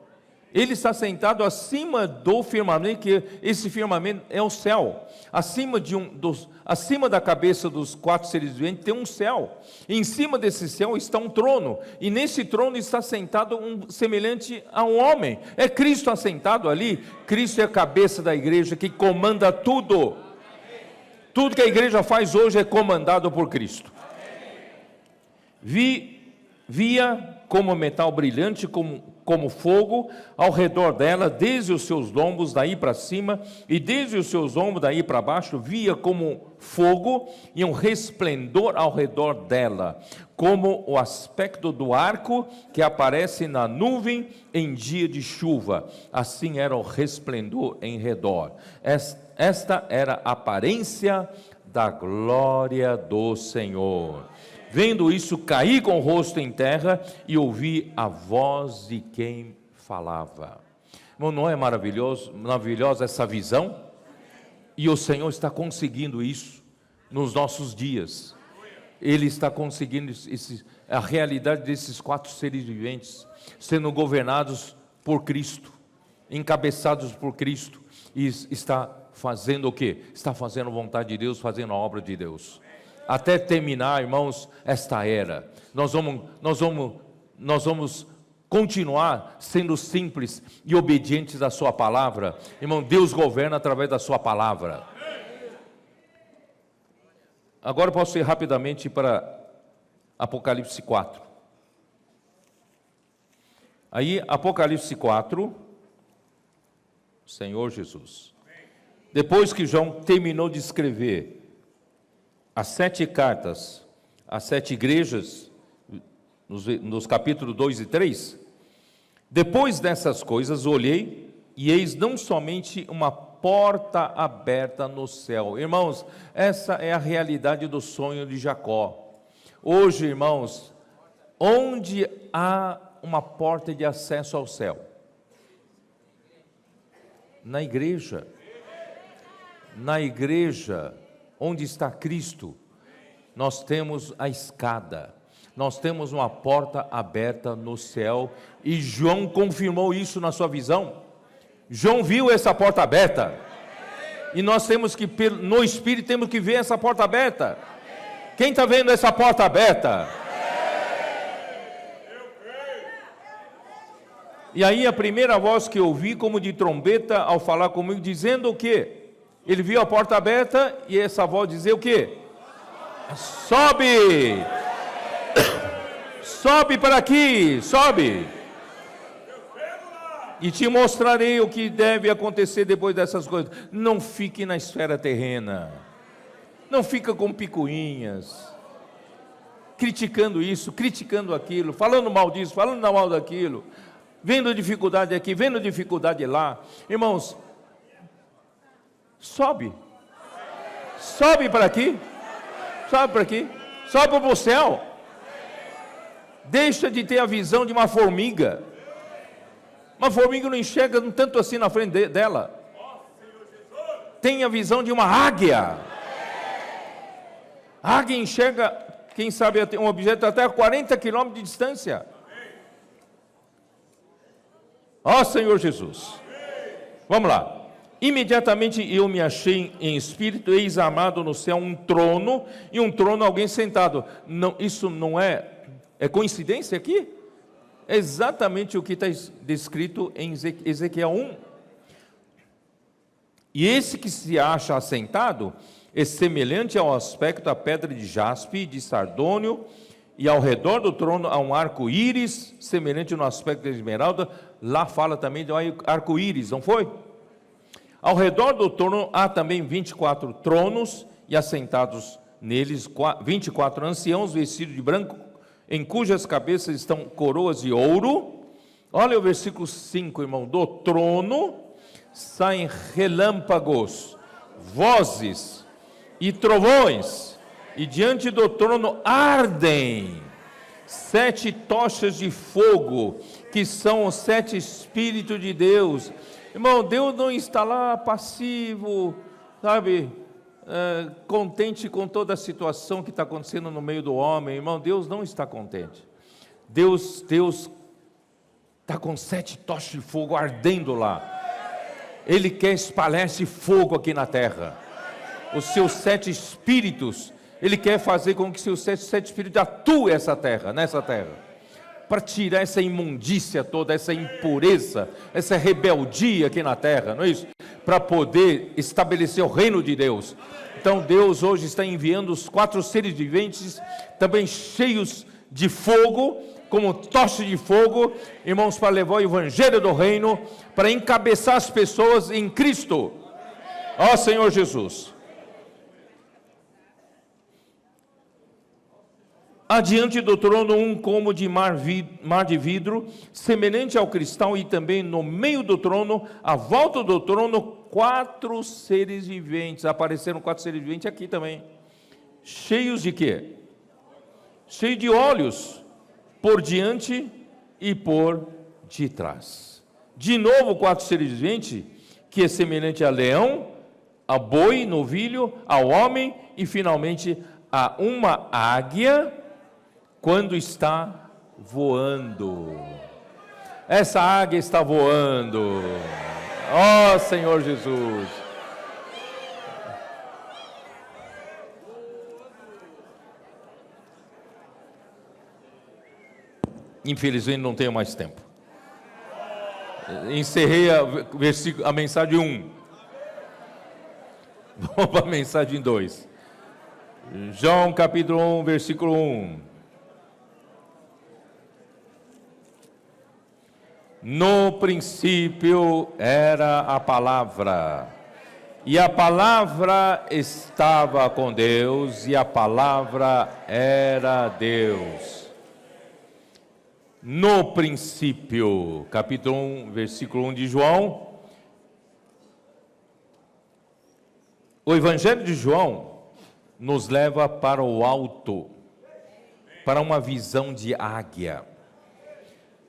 Ele está sentado acima do firmamento, que esse firmamento é o céu. Acima da cabeça dos 4 seres viventes tem um céu. E em cima desse céu está um trono. E nesse trono está sentado um semelhante a um homem. É Cristo assentado ali. Cristo é a cabeça da igreja que comanda tudo. Tudo que a igreja faz hoje é comandado por Cristo. Via como metal brilhante, como fogo, ao redor dela, desde os seus lombos daí para cima, e desde os seus ombros daí para baixo, via como fogo e um resplendor ao redor dela, como o aspecto do arco que aparece na nuvem em dia de chuva. Assim era o resplendor em redor. Esta era a aparência da glória do Senhor. Vendo isso, caí com o rosto em terra e ouvi a voz de quem falava. Irmão, não é maravilhosa essa visão? E o Senhor está conseguindo isso nos nossos dias. Ele está conseguindo a realidade desses 4 seres viventes, sendo governados por Cristo, encabeçados por Cristo, e está fazendo o quê? Está fazendo a vontade de Deus, fazendo a obra de Deus. Até terminar, irmãos, esta era, nós vamos continuar sendo simples e obedientes à sua palavra. Irmão, Deus governa através da sua palavra. Agora eu posso ir rapidamente para Apocalipse 4. Aí, Apocalipse 4, Senhor Jesus. Depois que João terminou de escrever as 7 cartas, as 7 igrejas, nos capítulos 2 e 3, depois dessas coisas, olhei, e eis não somente uma porta aberta no céu. Irmãos, essa é a realidade do sonho de Jacó. Hoje, irmãos, onde há uma porta de acesso ao céu? Na igreja. Na igreja, onde está Cristo, nós temos a escada, nós temos uma porta aberta no céu, e João confirmou isso na sua visão. João viu essa porta aberta, e nós temos que, no Espírito, temos que ver essa porta aberta. Quem está vendo essa porta aberta? E aí a primeira voz que eu ouvi, como de trombeta, ao falar comigo, dizendo o quê? Ele viu a porta aberta, e essa voz dizia o quê? Sobe! Sobe para aqui, sobe! E te mostrarei o que deve acontecer depois dessas coisas. Não fique na esfera terrena. Não fica com picuinhas, criticando isso, criticando aquilo, falando mal disso, falando mal daquilo, vendo dificuldade aqui, vendo dificuldade lá. Irmãos, sobe para aqui, sobe para aqui, sobe para o céu. Deixa de ter a visão de uma formiga. Uma formiga não enxerga tanto assim na frente dela. Tem a visão de uma águia. A águia enxerga, quem sabe, um objeto até a 40 quilômetros de distância. Ó Senhor Jesus. Vamos lá. Imediatamente eu me achei em espírito, eis armado no céu um trono, e um trono alguém sentado. Não, isso não é coincidência aqui? É exatamente o que está descrito em Ezequiel 1. E esse que se acha assentado é semelhante ao aspecto da pedra de jaspe e de sardônio, e ao redor do trono há um arco-íris, semelhante no aspecto de esmeralda. Lá fala também de um arco-íris, não foi? Ao redor do trono há também 24 tronos, e assentados neles 24 anciãos vestidos de branco, em cujas cabeças estão coroas de ouro. Olha o versículo 5, irmão. Do trono saem relâmpagos, vozes e trovões, e diante do trono ardem 7 tochas de fogo, que são os 7 Espíritos de Deus. Irmão, Deus não está lá passivo, sabe, contente com toda a situação que está acontecendo no meio do homem. Irmão, Deus não está contente. Deus está com 7 tochas de fogo ardendo lá. Ele quer espalhar esse fogo aqui na terra. Os seus 7 espíritos, Ele quer fazer com que seus 7 espíritos atuem nessa terra, para tirar essa imundícia toda, essa impureza, essa rebeldia aqui na terra, não é isso? Para poder estabelecer o reino de Deus. Então Deus hoje está enviando os 4 seres viventes, também cheios de fogo, como tocha de fogo, irmãos, para levar o evangelho do reino, para encabeçar as pessoas em Cristo. Ó Senhor Jesus. Adiante do trono um como de mar de vidro, semelhante ao cristal, e também no meio do trono, à volta do trono, 4 seres viventes. Apareceram 4 seres viventes aqui também. Cheios de quê? Cheios de olhos, por diante e por detrás. De novo 4 seres viventes, que é semelhante a leão, a boi, novilho, ao homem, e finalmente a uma águia, quando está voando. Essa águia está voando. Ó Senhor Jesus. Infelizmente não tenho mais tempo. Encerrei a mensagem 1. Vamos para a mensagem 2. João capítulo 1, versículo 1. No princípio era a palavra, e a palavra estava com Deus, e a palavra era Deus. No princípio, capítulo 1, versículo 1 de João. O Evangelho de João nos leva para o alto, para uma visão de águia.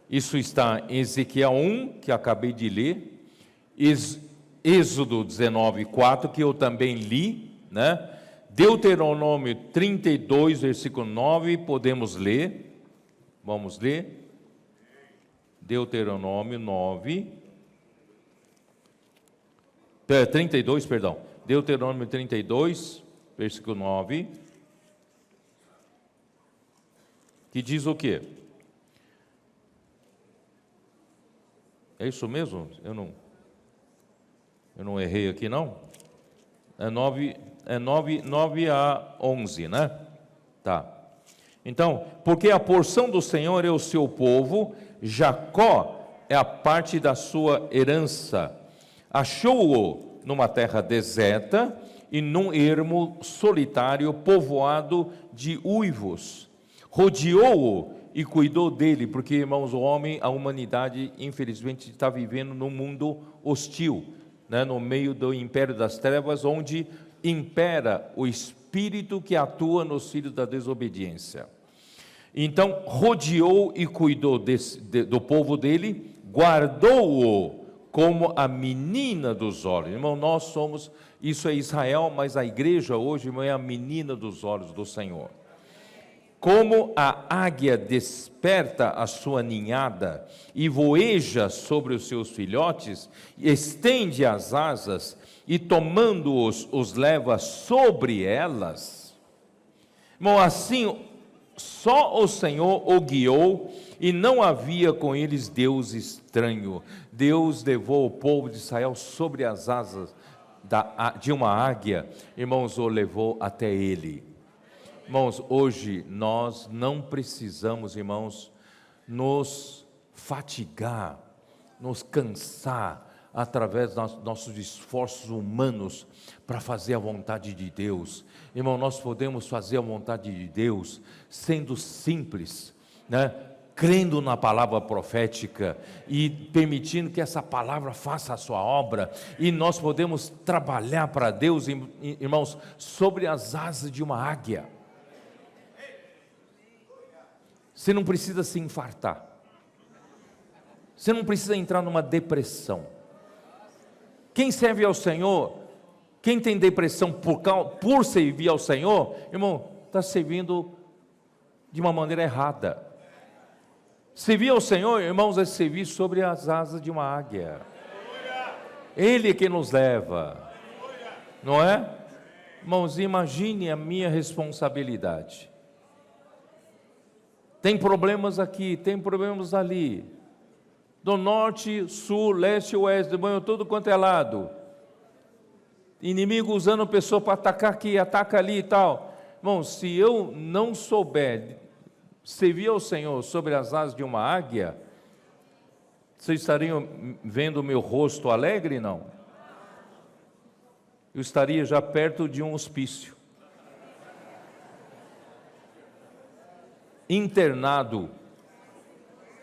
Isso está em Ezequiel 1, que acabei de ler, Êxodo 19, 4, que eu também li, né? Deuteronômio 32, versículo 9, podemos ler, vamos ler, Deuteronômio 32, perdão, Deuteronômio 32, versículo 9, que diz o quê? É isso mesmo? Eu não errei aqui, não? É 9 a 11, né? Tá. Então, porque a porção do Senhor é o seu povo, Jacó é a parte da sua herança. Achou-o numa terra deserta e num ermo solitário povoado de uivos. Rodeou-o e cuidou dele, porque, irmãos, o homem, a humanidade, infelizmente, está vivendo num mundo hostil, né? No meio do império das trevas, onde impera o espírito que atua nos filhos da desobediência. Então, rodeou e cuidou do povo dele, guardou-o como a menina dos olhos. Irmão, nós somos, isso é Israel, mas a igreja hoje, irmão, é a menina dos olhos do Senhor. Como a águia desperta a sua ninhada e voeja sobre os seus filhotes, estende as asas e tomando-os, os leva sobre elas. Irmão, assim, só o Senhor o guiou e não havia com eles Deus estranho. Deus levou o povo de Israel sobre as asas de uma águia, irmãos, o levou até ele. Irmãos, hoje nós não precisamos, irmãos, nos fatigar, nos cansar através dos nossos esforços humanos para fazer a vontade de Deus. Irmão, nós podemos fazer a vontade de Deus sendo simples, né? Crendo na palavra profética e permitindo que essa palavra faça a sua obra, e nós podemos trabalhar para Deus, irmãos, sobre as asas de uma águia. Você não precisa se infartar, você não precisa entrar numa depressão. Quem serve ao Senhor, quem tem depressão por servir ao Senhor, irmão, está servindo de uma maneira errada. Servir ao Senhor, irmãos, é servir sobre as asas de uma águia. Ele é quem nos leva, não é? Irmãos, imagine a minha responsabilidade. Tem problemas aqui, tem problemas ali, do norte, sul, leste, oeste, tudo quanto é lado. Inimigo usando pessoa para atacar aqui, ataca ali e tal. Irmão, se eu não souber servir ao Senhor sobre as asas de uma águia, vocês estariam vendo o meu rosto alegre? Não. Eu estaria já perto de um hospício, internado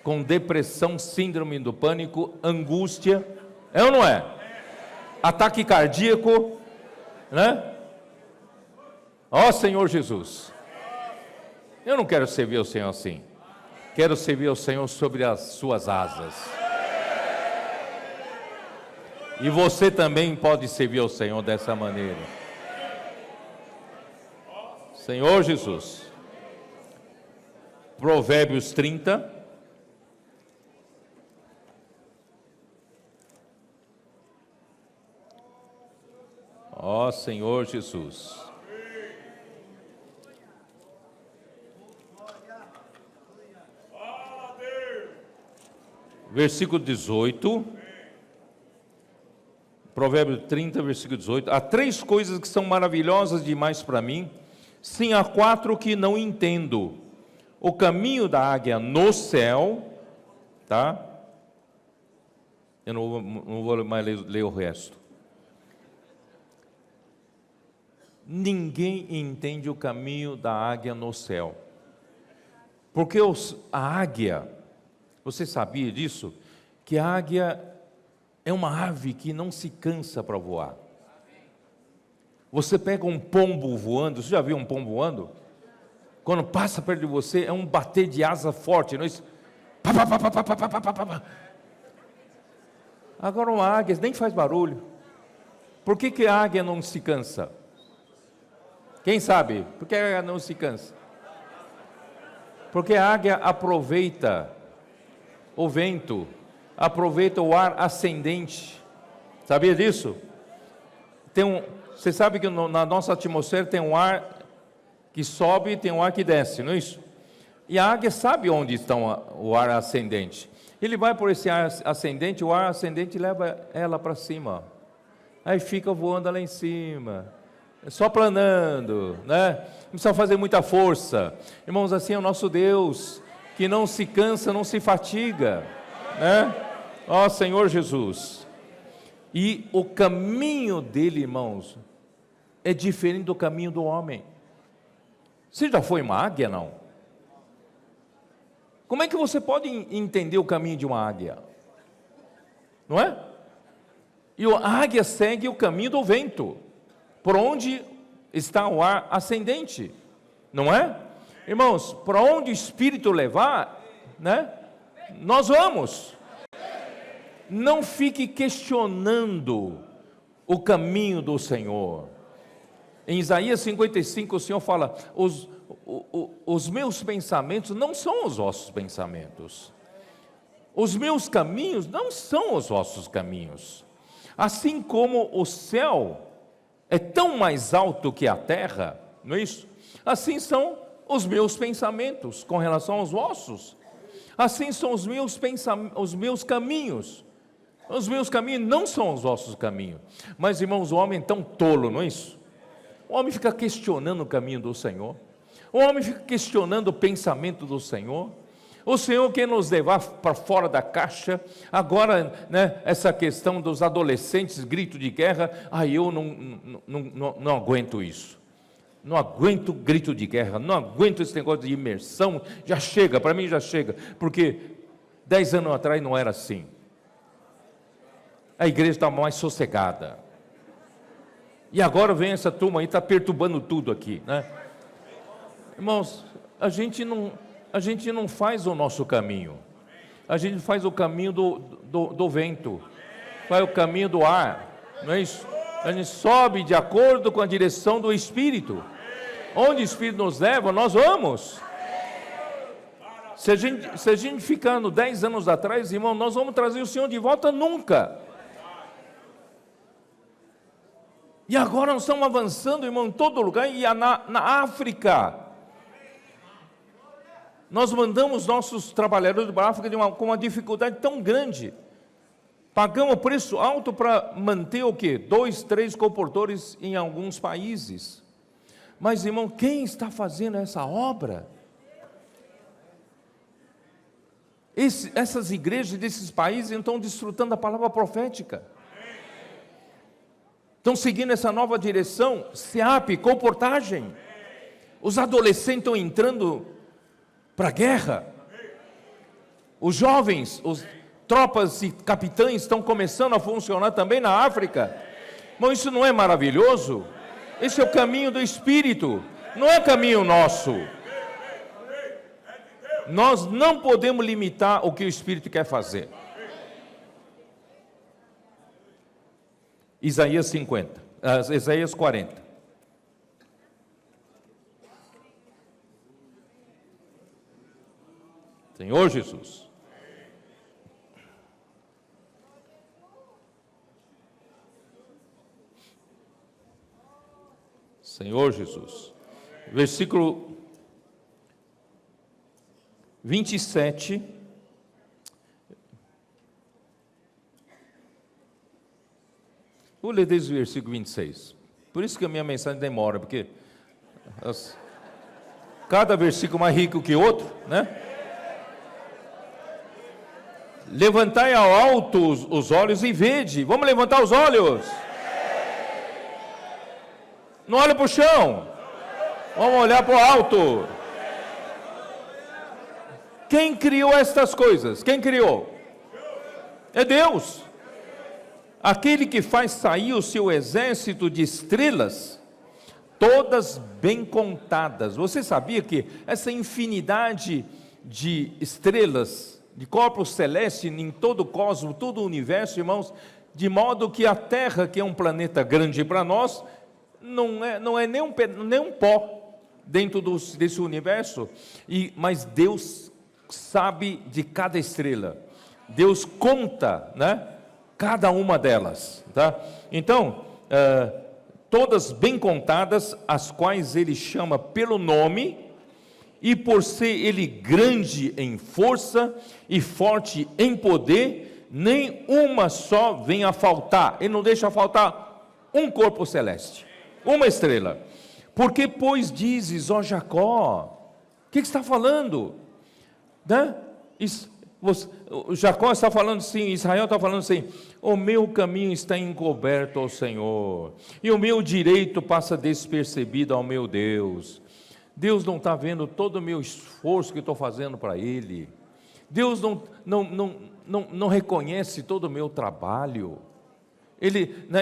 com depressão, síndrome do pânico, angústia, é ou não é? Ataque cardíaco, né? Ó Senhor Jesus, eu não quero servir ao Senhor assim, quero servir ao Senhor sobre as suas asas. E você também pode servir ao Senhor dessa maneira. Senhor Jesus. Provérbios 30. Ó Senhor Jesus. Versículo 18. Provérbios 30, versículo 18. Há 3 coisas que são maravilhosas demais para mim, sim, há 4 que não entendo. O caminho da águia no céu, tá? Eu não vou mais ler o resto. Ninguém entende o caminho da águia no céu. Porque a águia, você sabia disso? Que a águia é uma ave que não se cansa para voar. Você pega um pombo voando, você já viu um pombo voando? Quando passa perto de você, é um bater de asa forte, não é isso? Pá, pá, pá, pá, pá, pá, pá, pá, pá. Agora uma águia nem faz barulho. Por que a águia não se cansa? Quem sabe? Por que a águia não se cansa? Porque a águia aproveita o vento, aproveita o ar ascendente. Sabia disso? Você sabe que na nossa atmosfera tem um ar que sobe e tem um ar que desce, não é isso? E a águia sabe onde está o ar ascendente. Ele vai por esse ar ascendente, o ar ascendente leva ela para cima. Aí fica voando lá em cima, só planando, né? Não precisa fazer muita força. Irmãos, assim é o nosso Deus, que não se cansa, não se fatiga, né? Ó Senhor Jesus. E o caminho dele, irmãos, é diferente do caminho do homem. Você já foi uma águia, não? Como é que você pode entender o caminho de uma águia? Não é? E a águia segue o caminho do vento, por onde está o ar ascendente, não é? Irmãos, para onde o Espírito levar, né? Nós vamos. Não fique questionando o caminho do Senhor. Em Isaías 55, o Senhor fala: os meus pensamentos não são os vossos pensamentos, os meus caminhos não são os vossos caminhos. Assim como o céu é tão mais alto que a terra, não é isso? Assim são os meus pensamentos com relação aos vossos. Assim são os meus caminhos. Os meus caminhos não são os vossos caminhos. Mas, irmãos, o homem é tão tolo, não é isso? O homem fica questionando o caminho do Senhor. O homem fica questionando o pensamento do Senhor. O Senhor quer nos levar para fora da caixa. Agora, né, essa questão dos adolescentes, grito de guerra. Eu não aguento isso. Não aguento grito de guerra. Não aguento esse negócio de imersão. Já chega, para mim já chega. Porque 10 anos atrás não era assim. A igreja está mais sossegada. E agora vem essa turma aí, está perturbando tudo aqui, né? Irmãos, a gente não faz o nosso caminho. A gente faz o caminho do vento. Faz o caminho do ar, não é isso? A gente sobe de acordo com a direção do Espírito. Onde o Espírito nos leva, nós vamos. Se a gente ficar no 10 anos atrás, irmão, nós vamos trazer o Senhor de volta nunca. E agora nós estamos avançando, irmão, em todo lugar, e na África. Nós mandamos nossos trabalhadores para a África com uma dificuldade tão grande. Pagamos preço alto para manter o quê? 2, 3 comportores em alguns países. Mas, irmão, quem está fazendo essa obra? Essas igrejas desses países estão desfrutando da palavra profética. Estão seguindo essa nova direção, SEAP, comportagem. Os adolescentes estão entrando para a guerra. Os jovens, tropas e capitães estão começando a funcionar também na África. Mas isso não é maravilhoso? Esse é o caminho do Espírito, não é caminho nosso. Nós não podemos limitar o que o Espírito quer fazer. Isaías 40. Senhor Jesus. Senhor Jesus. Versículo 27. Vou ler desde o versículo 26. Por isso que a minha mensagem demora, porque cada versículo mais rico que o outro, né? Levantai ao alto os olhos e vede. Vamos levantar os olhos. Não olha para o chão. Vamos olhar para o alto. Quem criou estas coisas? Quem criou? É Deus. Aquele que faz sair o seu exército de estrelas, todas bem contadas. Você sabia que essa infinidade de estrelas, de corpos celestes em todo o cosmos, todo o universo, irmãos, de modo que a Terra, que é um planeta grande para nós, não é nem um pó dentro desse universo, mas Deus sabe de cada estrela, Deus conta, né, cada uma delas, tá? Então, todas bem contadas, as quais ele chama pelo nome, e por ser ele grande em força e forte em poder, nem uma só vem a faltar. Ele não deixa faltar um corpo celeste, uma estrela. Porque, pois, dizes, ó Jacó, o que está falando? Né? Jacó está falando assim, Israel está falando assim: o meu caminho está encoberto ao Senhor, e o meu direito passa despercebido ao meu Deus. Deus não está vendo todo o meu esforço que estou fazendo para Ele. Deus não reconhece todo o meu trabalho.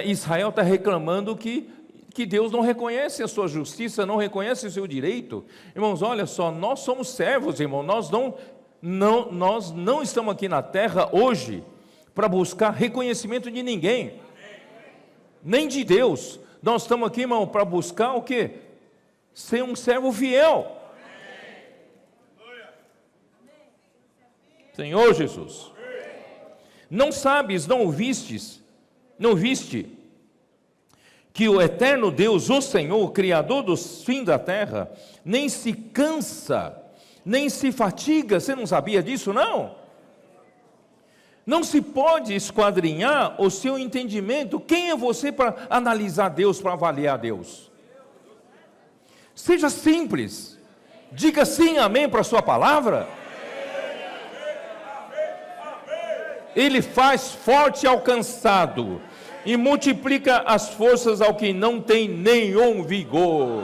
Israel está reclamando que Deus não reconhece a sua justiça, não reconhece o seu direito. Irmãos, olha só, nós somos servos, irmão, nós não estamos aqui na terra hoje para buscar reconhecimento de ninguém, nem de Deus. Nós estamos aqui, irmão, para buscar o quê? Ser um servo fiel. Senhor Jesus, não sabes, não viste, que o eterno Deus, o Senhor, o Criador dos fins da terra, nem se cansa, nem se fatiga? Você não sabia disso, não? Não se pode esquadrinhar o seu entendimento. Quem é você para analisar Deus, para avaliar Deus? Seja simples, diga sim, amém para a sua palavra. Ele faz forte ao cansado e multiplica as forças ao que não tem nenhum vigor.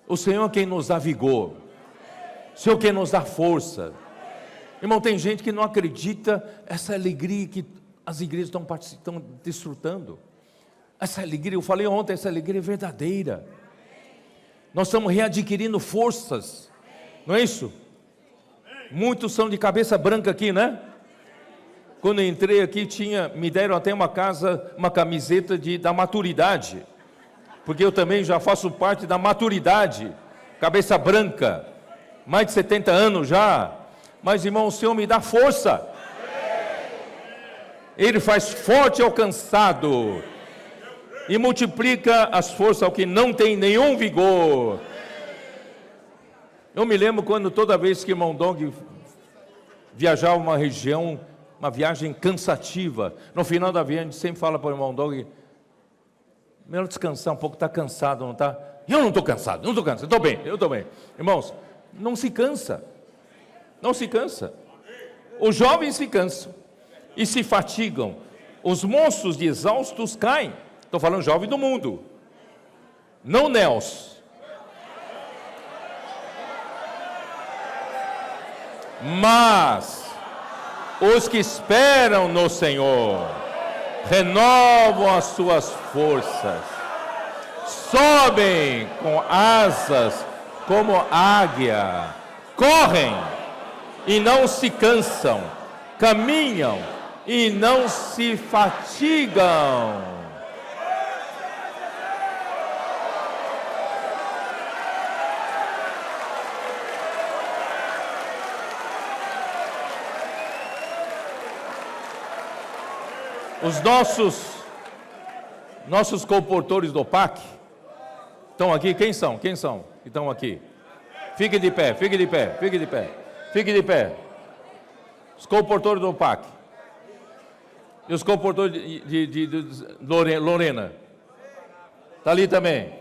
O Senhor é quem nos dá vigor, o Senhor é quem nos dá força. Irmão, tem gente que não acredita essa alegria que as igrejas estão desfrutando. Essa alegria, eu falei ontem, essa alegria é verdadeira. Nós estamos readquirindo forças, não é isso? Muitos são de cabeça branca aqui, né? Quando eu entrei aqui, me deram até uma camiseta da maturidade, porque eu também já faço parte da maturidade, cabeça branca, mais de 70 anos já. Mas, irmão, o Senhor me dá força. Ele faz forte ao cansado e multiplica as forças ao que não tem nenhum vigor. Eu me lembro quando toda vez que o irmão Dong viajava uma região, uma viagem cansativa, no final da viagem a gente sempre fala para o irmão Dong: melhor descansar um pouco, está cansado, não está? Eu não estou cansado, eu estou bem. Irmãos, não se cansa, não se cansa. Os jovens se cansam e se fatigam, os moços de exaustos caem. Estou falando jovem do mundo, não Nelson. Mas os que esperam no Senhor renovam as suas forças, sobem com asas como águia, correm e não se cansam, caminham e não se fatigam. Os nossos comportores do PAC estão aqui. Quem são? Que estão aqui? Fique de pé. Os comportores do PAC. E os comportores de Lorena. Está ali também.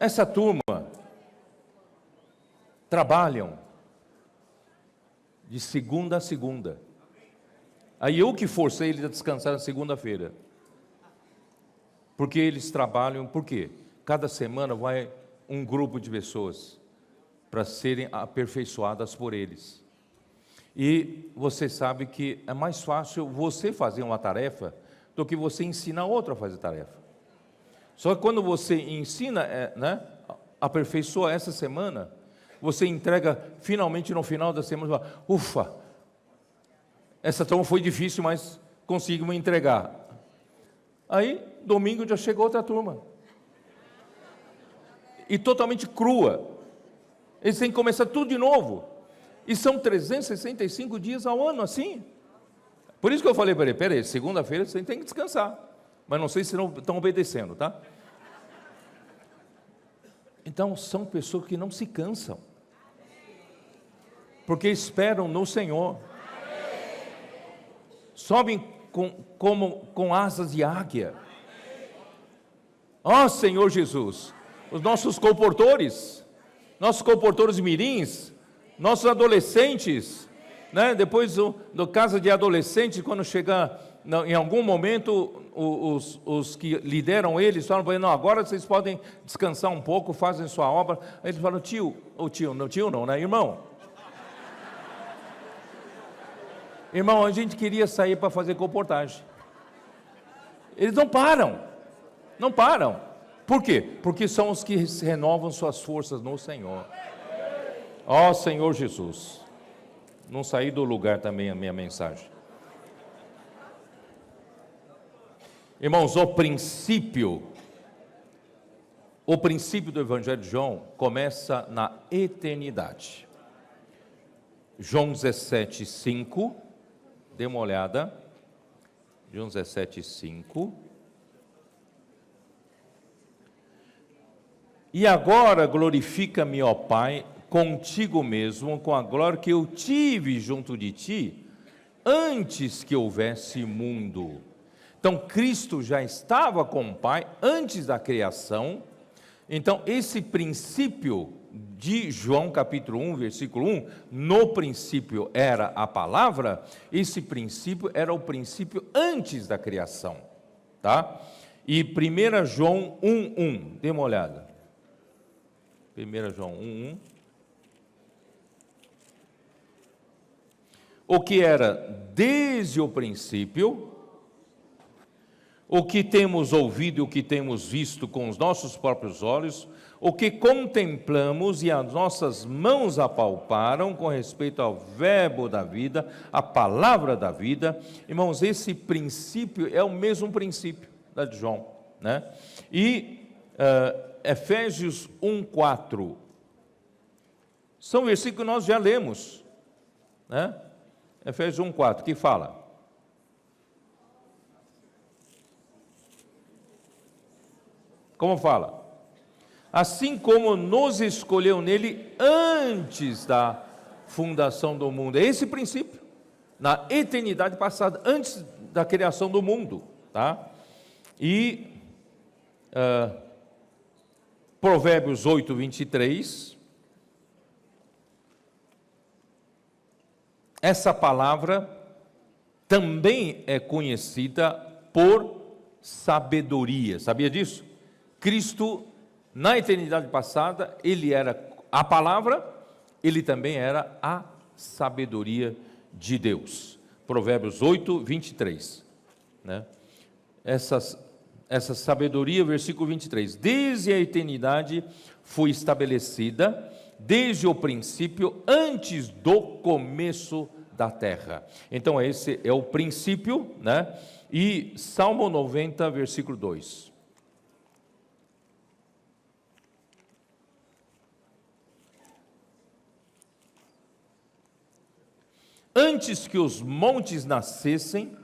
Essa turma trabalham de segunda a segunda. Aí eu que forcei eles a descansar na segunda-feira. Porque eles trabalham, por quê? Cada semana vai um grupo de pessoas para serem aperfeiçoadas por eles. E você sabe que é mais fácil você fazer uma tarefa do que você ensinar outro a fazer tarefa. Só que quando você ensina, aperfeiçoa essa semana, você entrega finalmente no final da semana, ufa, essa turma foi difícil, mas conseguimos entregar. Aí, domingo já chegou outra turma. E totalmente crua. Eles têm que começar tudo de novo. E são 365 dias ao ano assim. Por isso que eu falei para ele, peraí, segunda-feira você tem que descansar. Mas não sei se não estão obedecendo, tá? Então, são pessoas que não se cansam. Porque esperam no Senhor. Sobem com asas de águia. Ó Senhor Jesus, os nossos comportores mirins, nossos adolescentes, né? Depois do caso de adolescentes, quando chegar em algum momento, os que lideram eles falam para ele, não, agora vocês podem descansar um pouco, fazem sua obra. Aí eles falam, tio não, né, irmão? Irmão, a gente queria sair para fazer comportagem. Eles não param. Por quê? Porque são os que renovam suas forças no Senhor. Ó Senhor Jesus. Não saí do lugar também a minha mensagem. Irmãos, o princípio do Evangelho de João começa na eternidade. João 17:5. Dê uma olhada, João 17:5. E agora glorifica-me, ó Pai, contigo mesmo, com a glória que eu tive junto de ti, antes que houvesse mundo. Então, Cristo já estava com o Pai antes da criação. Então, esse princípio de João capítulo 1, versículo 1, no princípio era a palavra, esse princípio era o princípio antes da criação, tá? E 1 João 1:1, dê uma olhada. 1 João 1:1. O que era desde o princípio, o que temos ouvido e o que temos visto com os nossos próprios olhos, o que contemplamos e as nossas mãos apalparam com respeito ao verbo da vida, a palavra da vida. Irmãos, esse princípio é o mesmo princípio da de João, né? E Efésios 1:4 são versículos que nós já lemos, né? Efésios 1:4, que fala: como fala? Assim como nos escolheu nele antes da fundação do mundo. É esse princípio, na eternidade passada, antes da criação do mundo, tá? E Provérbios 8:23. Essa palavra também é conhecida por sabedoria. Sabia disso? Cristo, na eternidade passada, ele era a palavra, ele também era a sabedoria de Deus. Provérbios 8:23, né? Essa sabedoria, versículo 23, desde a eternidade foi estabelecida, desde o princípio, antes do começo da terra. Então esse é o princípio, né? E Salmo 90, versículo 2. Antes que os montes nascessem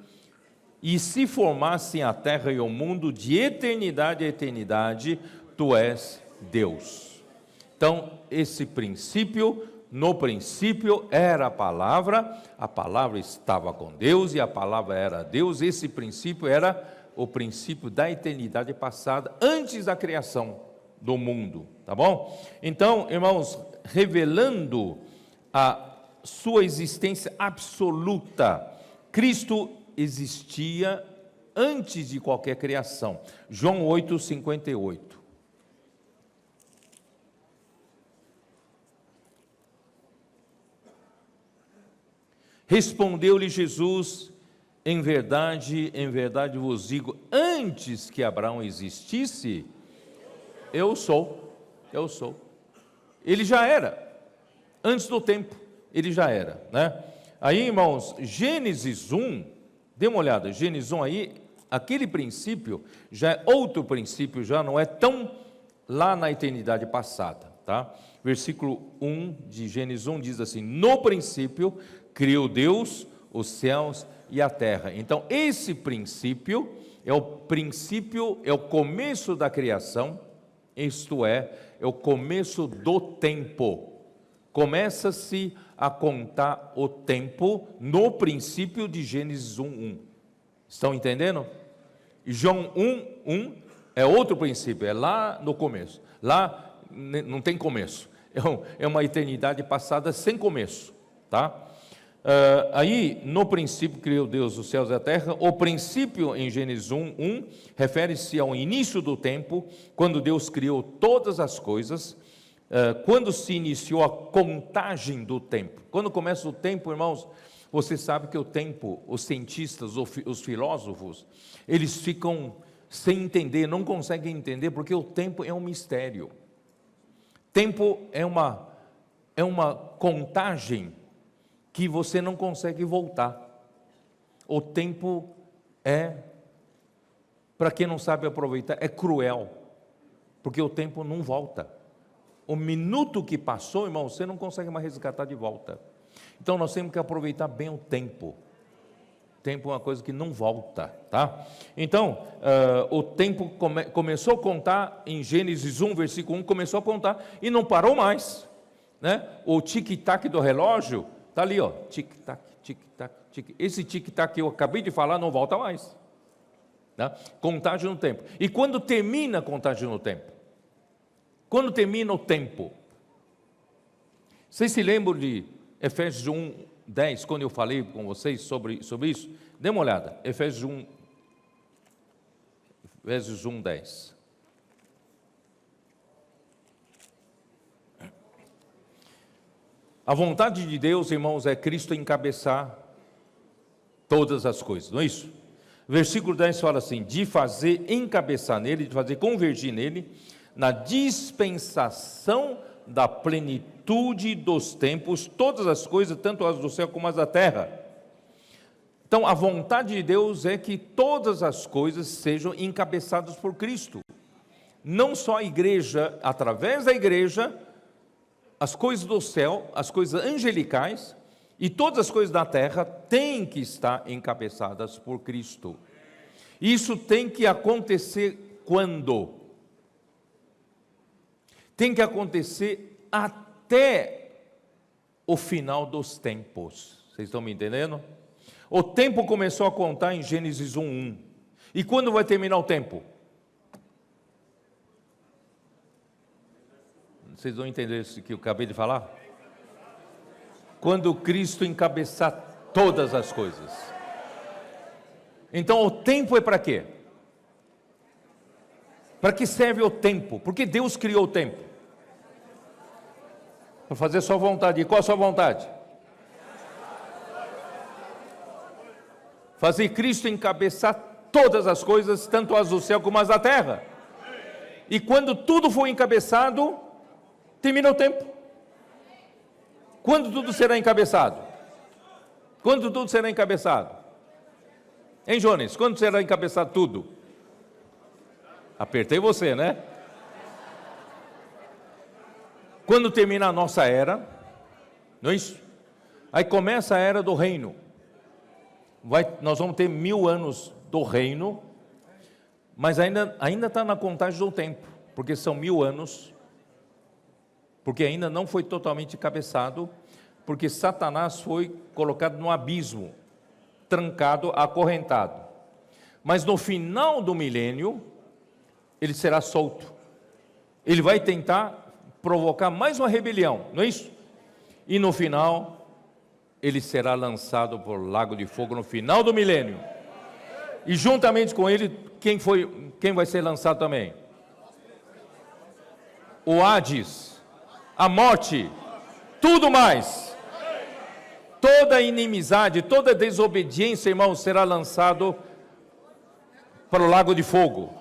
e se formassem a terra e o mundo, de eternidade a eternidade, tu és Deus. Então, esse princípio, no princípio era a palavra estava com Deus e a palavra era Deus. Esse princípio era o princípio da eternidade passada, antes da criação do mundo, tá bom? Então, irmãos, revelando a sua existência absoluta, Cristo existia antes de qualquer criação. João 8:58. Respondeu-lhe Jesus: em verdade vos digo, antes que Abraão existisse, eu sou. Ele já era, antes do tempo, ele já era, né? Aí, irmãos, Gênesis 1, dê uma olhada, Gênesis 1 aí, aquele princípio já é outro princípio, já não é tão lá na eternidade passada, tá? Versículo 1 de Gênesis 1 diz assim: no princípio criou Deus os céus e a terra. Então, esse princípio, é o começo da criação, isto é o começo do tempo. Começa-se a contar o tempo no princípio de Gênesis 1:1. Estão entendendo? E João 1:1 é outro princípio, é lá no começo. Lá não tem começo, é uma eternidade passada sem começo, tá? Aí, no princípio criou Deus os céus e a terra. O princípio em Gênesis 1:1 refere-se ao início do tempo, quando Deus criou todas as coisas, quando se iniciou a contagem do tempo. Quando começa o tempo, irmãos, você sabe que o tempo, os cientistas, os filósofos, eles ficam sem entender, não conseguem entender, porque o tempo é um mistério. Tempo é uma contagem que você não consegue voltar. O tempo para quem não sabe aproveitar, é cruel, porque o tempo não volta. O minuto que passou, irmão, você não consegue mais resgatar de volta. Então nós temos que aproveitar bem o tempo. O tempo é uma coisa que não volta, tá? Então, o tempo começou a contar em Gênesis 1, versículo 1, começou a contar e não parou mais, né? O tic-tac do relógio está ali, ó, tic-tac, tic-tac, tic. Esse tic-tac que eu acabei de falar não volta mais, né? Contagem no tempo. E quando termina a contagem no tempo? Quando termina o tempo? Vocês se lembram de Efésios 1:10, quando eu falei com vocês sobre isso? Dê uma olhada, Efésios 1:10. A vontade de Deus, irmãos, é Cristo encabeçar todas as coisas, não é isso? Versículo 10 fala assim: de fazer encabeçar nele, de fazer convergir nele, na dispensação da plenitude dos tempos, todas as coisas, tanto as do céu como as da terra. Então, a vontade de Deus é que todas as coisas sejam encabeçadas por Cristo. Não só a igreja, através da igreja, as coisas do céu, as coisas angelicais e todas as coisas da terra têm que estar encabeçadas por Cristo. Isso tem que acontecer quando? Tem que acontecer até o final dos tempos. Vocês estão me entendendo? O tempo começou a contar em Gênesis 1:1. E quando vai terminar o tempo? Vocês vão entender isso que eu acabei de falar? Quando Cristo encabeçar todas as coisas. Então o tempo é para quê? Para que serve o tempo? Porque Deus criou o tempo. Para fazer a sua vontade. E qual a sua vontade? Fazer Cristo encabeçar todas as coisas, tanto as do céu como as da terra. E quando tudo for encabeçado, termina o tempo. Quando tudo será encabeçado? Quando tudo será encabeçado? Hein, Jones? Quando será encabeçado tudo? Apertei você, né? Quando termina a nossa era, não é isso? Aí começa a era do reino. Nós vamos ter 1000 anos do reino, mas ainda está na contagem do tempo, porque são 1000 anos, porque ainda não foi totalmente encabeçado, porque Satanás foi colocado no abismo, trancado, acorrentado. Mas no final do milênio, ele será solto. Ele vai tentar provocar mais uma rebelião, não é isso? E no final, ele será lançado por lago de fogo no final do milênio. E juntamente com ele, quem vai ser lançado também? O Hades, a morte, tudo mais. Toda inimizade, toda desobediência, irmãos, será lançado para o lago de fogo.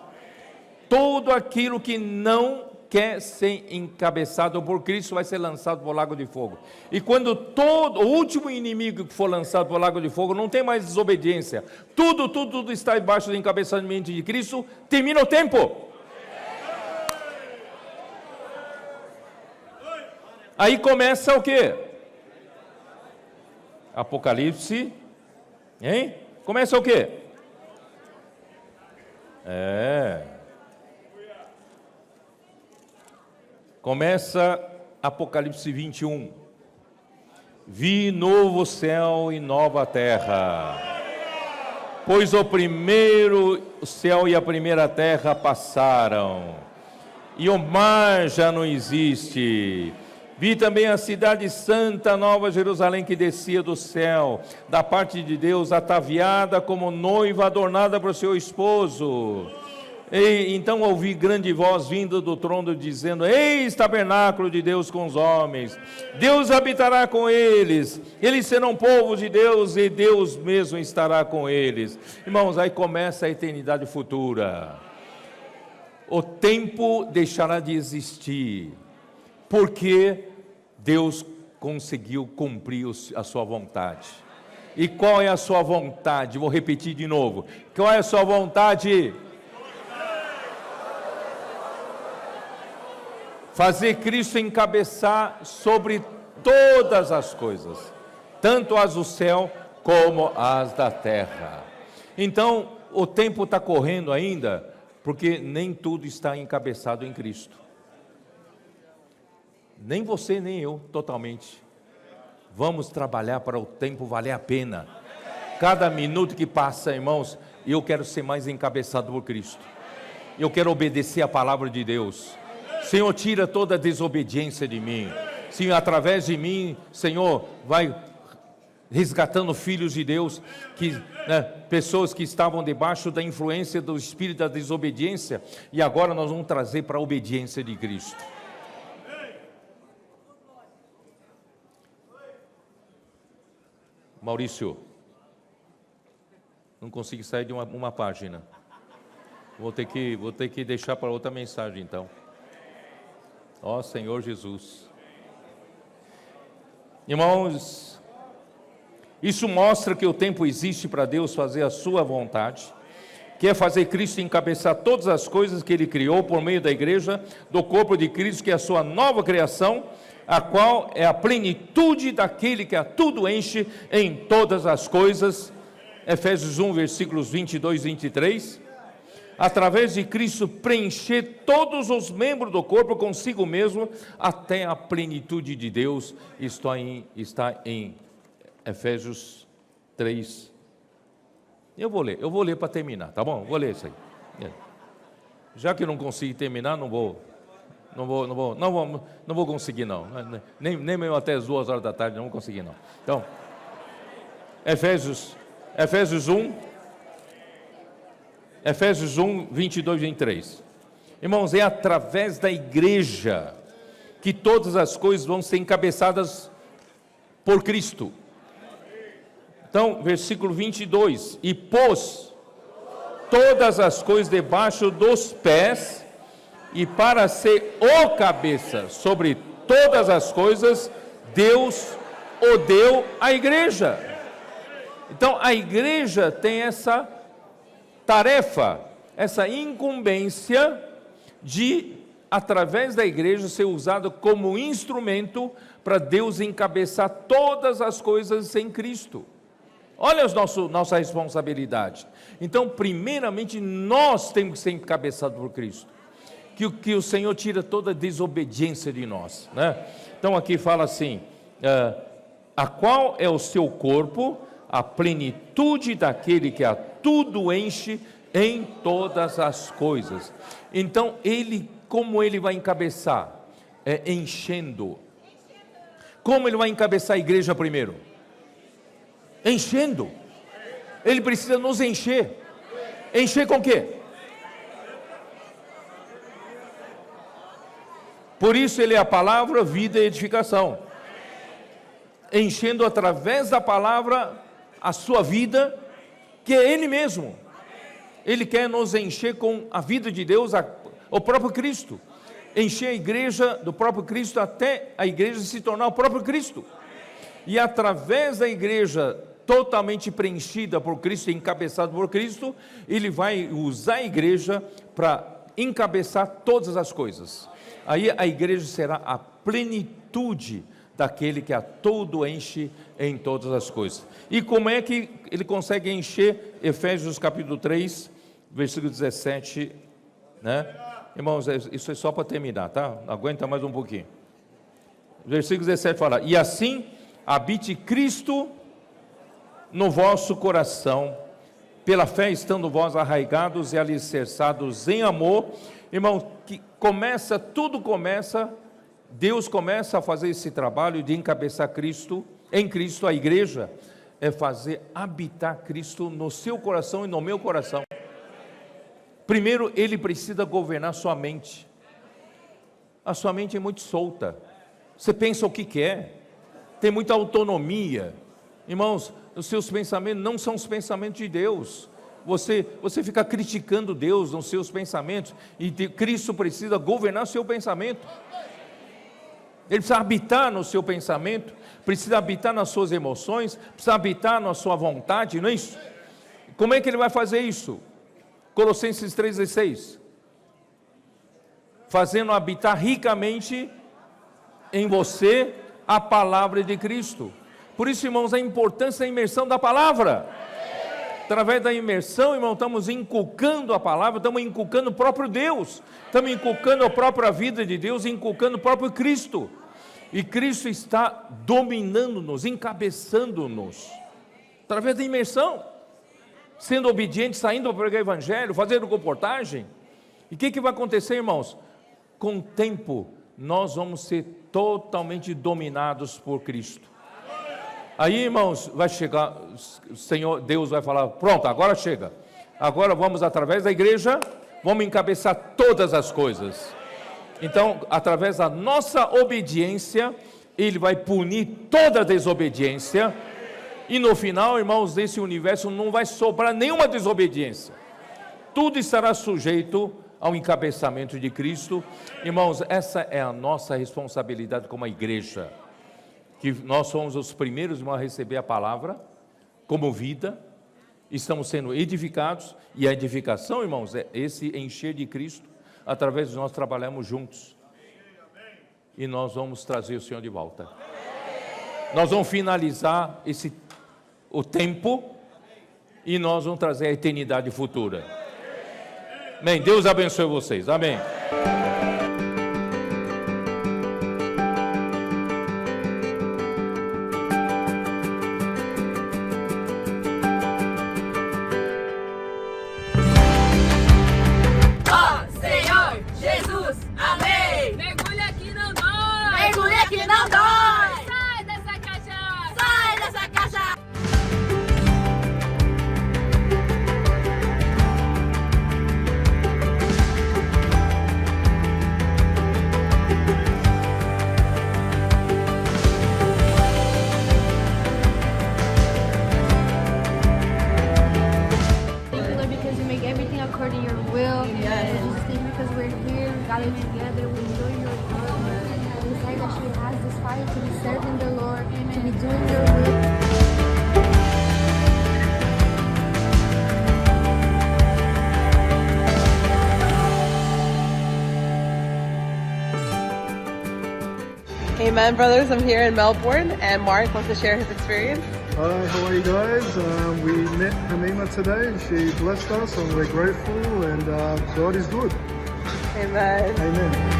Tudo aquilo que não quer ser encabeçado por Cristo vai ser lançado para o lago de fogo. E quando o último inimigo que for lançado para o lago de fogo, não tem mais desobediência. Tudo está debaixo do encabeçamento de Cristo, termina o tempo. Aí começa o quê? Apocalipse, hein? Começa o quê? Começa Apocalipse 21. Vi novo céu e nova terra, pois o primeiro céu e a primeira terra passaram, e o mar já não existe. Vi também a cidade santa, Nova Jerusalém, que descia do céu, da parte de Deus, ataviada como noiva adornada para o seu esposo. E então ouvi grande voz vindo do trono, dizendo: Eis tabernáculo de Deus com os homens, Deus habitará com eles, eles serão povo de Deus, e Deus mesmo estará com eles. Irmãos, aí começa a eternidade futura. O tempo deixará de existir, porque Deus conseguiu cumprir a sua vontade. E qual é a sua vontade? Vou repetir de novo. Qual é a sua vontade? Fazer Cristo encabeçar sobre todas as coisas, tanto as do céu como as da terra. Então, o tempo está correndo ainda, porque nem tudo está encabeçado em Cristo. Nem você, nem eu, totalmente. Vamos trabalhar para o tempo valer a pena. Cada minuto que passa, irmãos, eu quero ser mais encabeçado por Cristo. Eu quero obedecer a palavra de Deus. Senhor, tira toda a desobediência de mim. Senhor, através de mim, Senhor, vai resgatando filhos de Deus, pessoas que estavam debaixo da influência do espírito da desobediência, e agora nós vamos trazer para a obediência de Cristo. Maurício, não consigo sair de uma página. Vou ter que deixar para outra mensagem, então. Ó Senhor Jesus. Irmãos, isso mostra que o tempo existe para Deus fazer a sua vontade, que é fazer Cristo encabeçar todas as coisas que Ele criou por meio da igreja, do corpo de Cristo, que é a sua nova criação, a qual é a plenitude daquele que a tudo enche em todas as coisas. Efésios 1, versículos 22 e 23. Através de Cristo preencher todos os membros do corpo consigo mesmo, até a plenitude de Deus, está em Efésios 3. Eu vou ler para terminar, tá bom? Vou ler isso aí. Já que eu não consigo terminar, não vou conseguir não. Nem mesmo até as 2 horas da tarde, não vou conseguir não. Então, Efésios 1, 22 e 23. Irmãos, é através da igreja que todas as coisas vão ser encabeçadas por Cristo. Então, versículo 22. E pôs todas as coisas debaixo dos pés, e para ser o cabeça sobre todas as coisas, Deus o deu à igreja. Então, a igreja tem essa tarefa, essa incumbência de, através da igreja, ser usado como instrumento para Deus encabeçar todas as coisas em Cristo. Olha nossa responsabilidade. Então, primeiramente, nós temos que ser encabeçados por Cristo. Que o Senhor tira toda a desobediência de nós, né? Então, aqui fala assim, a qual é o seu corpo, a plenitude daquele que a tudo enche em todas as coisas. Então, como ele vai encabeçar? Enchendo. Como ele vai encabeçar a igreja primeiro? Enchendo. Ele precisa nos encher. Encher com o quê? Por isso ele é a palavra, vida e edificação. Enchendo através da palavra a sua vida, que é ele mesmo. Ele quer nos encher com a vida de Deus, o próprio Cristo. Encher a igreja do próprio Cristo até a igreja se tornar o próprio Cristo. E através da igreja totalmente preenchida por Cristo, encabeçada por Cristo, ele vai usar a igreja para encabeçar todas as coisas. Aí a igreja será a plenitude daquele que a todo enche em todas as coisas. E como é que ele consegue encher? Efésios capítulo 3, versículo 17, né? Irmãos, isso é só para terminar, tá? Aguenta mais um pouquinho. Versículo 17 fala: e assim habite Cristo no vosso coração, pela fé estando vós arraigados e alicerçados em amor. Irmão, tudo começa, Deus começa a fazer esse trabalho de encabeçar Cristo, em Cristo, a igreja, é fazer habitar Cristo no seu coração e no meu coração. Primeiro, ele precisa governar sua mente. A sua mente é muito solta, você pensa o que quer, tem muita autonomia. Irmãos, os seus pensamentos não são os pensamentos de Deus. Você fica criticando Deus nos seus pensamentos, e Cristo precisa governar o seu pensamento. Ele precisa habitar no seu pensamento, precisa habitar nas suas emoções, precisa habitar na sua vontade, não é isso? Como é que ele vai fazer isso? Colossenses 3,16: fazendo habitar ricamente em você a palavra de Cristo. Por isso, irmãos, a importância da imersão da palavra. Através da imersão, irmão, estamos inculcando a palavra, estamos inculcando o próprio Deus, estamos inculcando a própria vida de Deus, inculcando o próprio Cristo. E Cristo está dominando-nos, encabeçando-nos, através da imersão, sendo obediente, saindo para pregar o evangelho, fazendo comportagem. E o que vai acontecer, irmãos? Com o tempo, nós vamos ser totalmente dominados por Cristo. Aí, irmãos, vai chegar, o Senhor, Deus vai falar: pronto, agora chega. Agora vamos, através da igreja, vamos encabeçar todas as coisas. Então, através da nossa obediência, Ele vai punir toda a desobediência. E no final, irmãos, desse universo não vai sobrar nenhuma desobediência. Tudo estará sujeito ao encabeçamento de Cristo. Irmãos, essa é a nossa responsabilidade como a igreja. Que nós somos os primeiros a receber a palavra como vida, estamos sendo edificados, e a edificação, irmãos, é esse encher de Cristo, através de nós trabalhamos juntos, e nós vamos trazer o Senhor de volta. Nós vamos finalizar o tempo, e nós vamos trazer a eternidade futura. Amém. Deus abençoe vocês. Amém. Amen, brothers. I'm here in Melbourne, and Mark wants to share his experience. Hi, how are you guys? We met Hamima today, and she blessed us, and we're grateful, and God is good. Amen. Amen.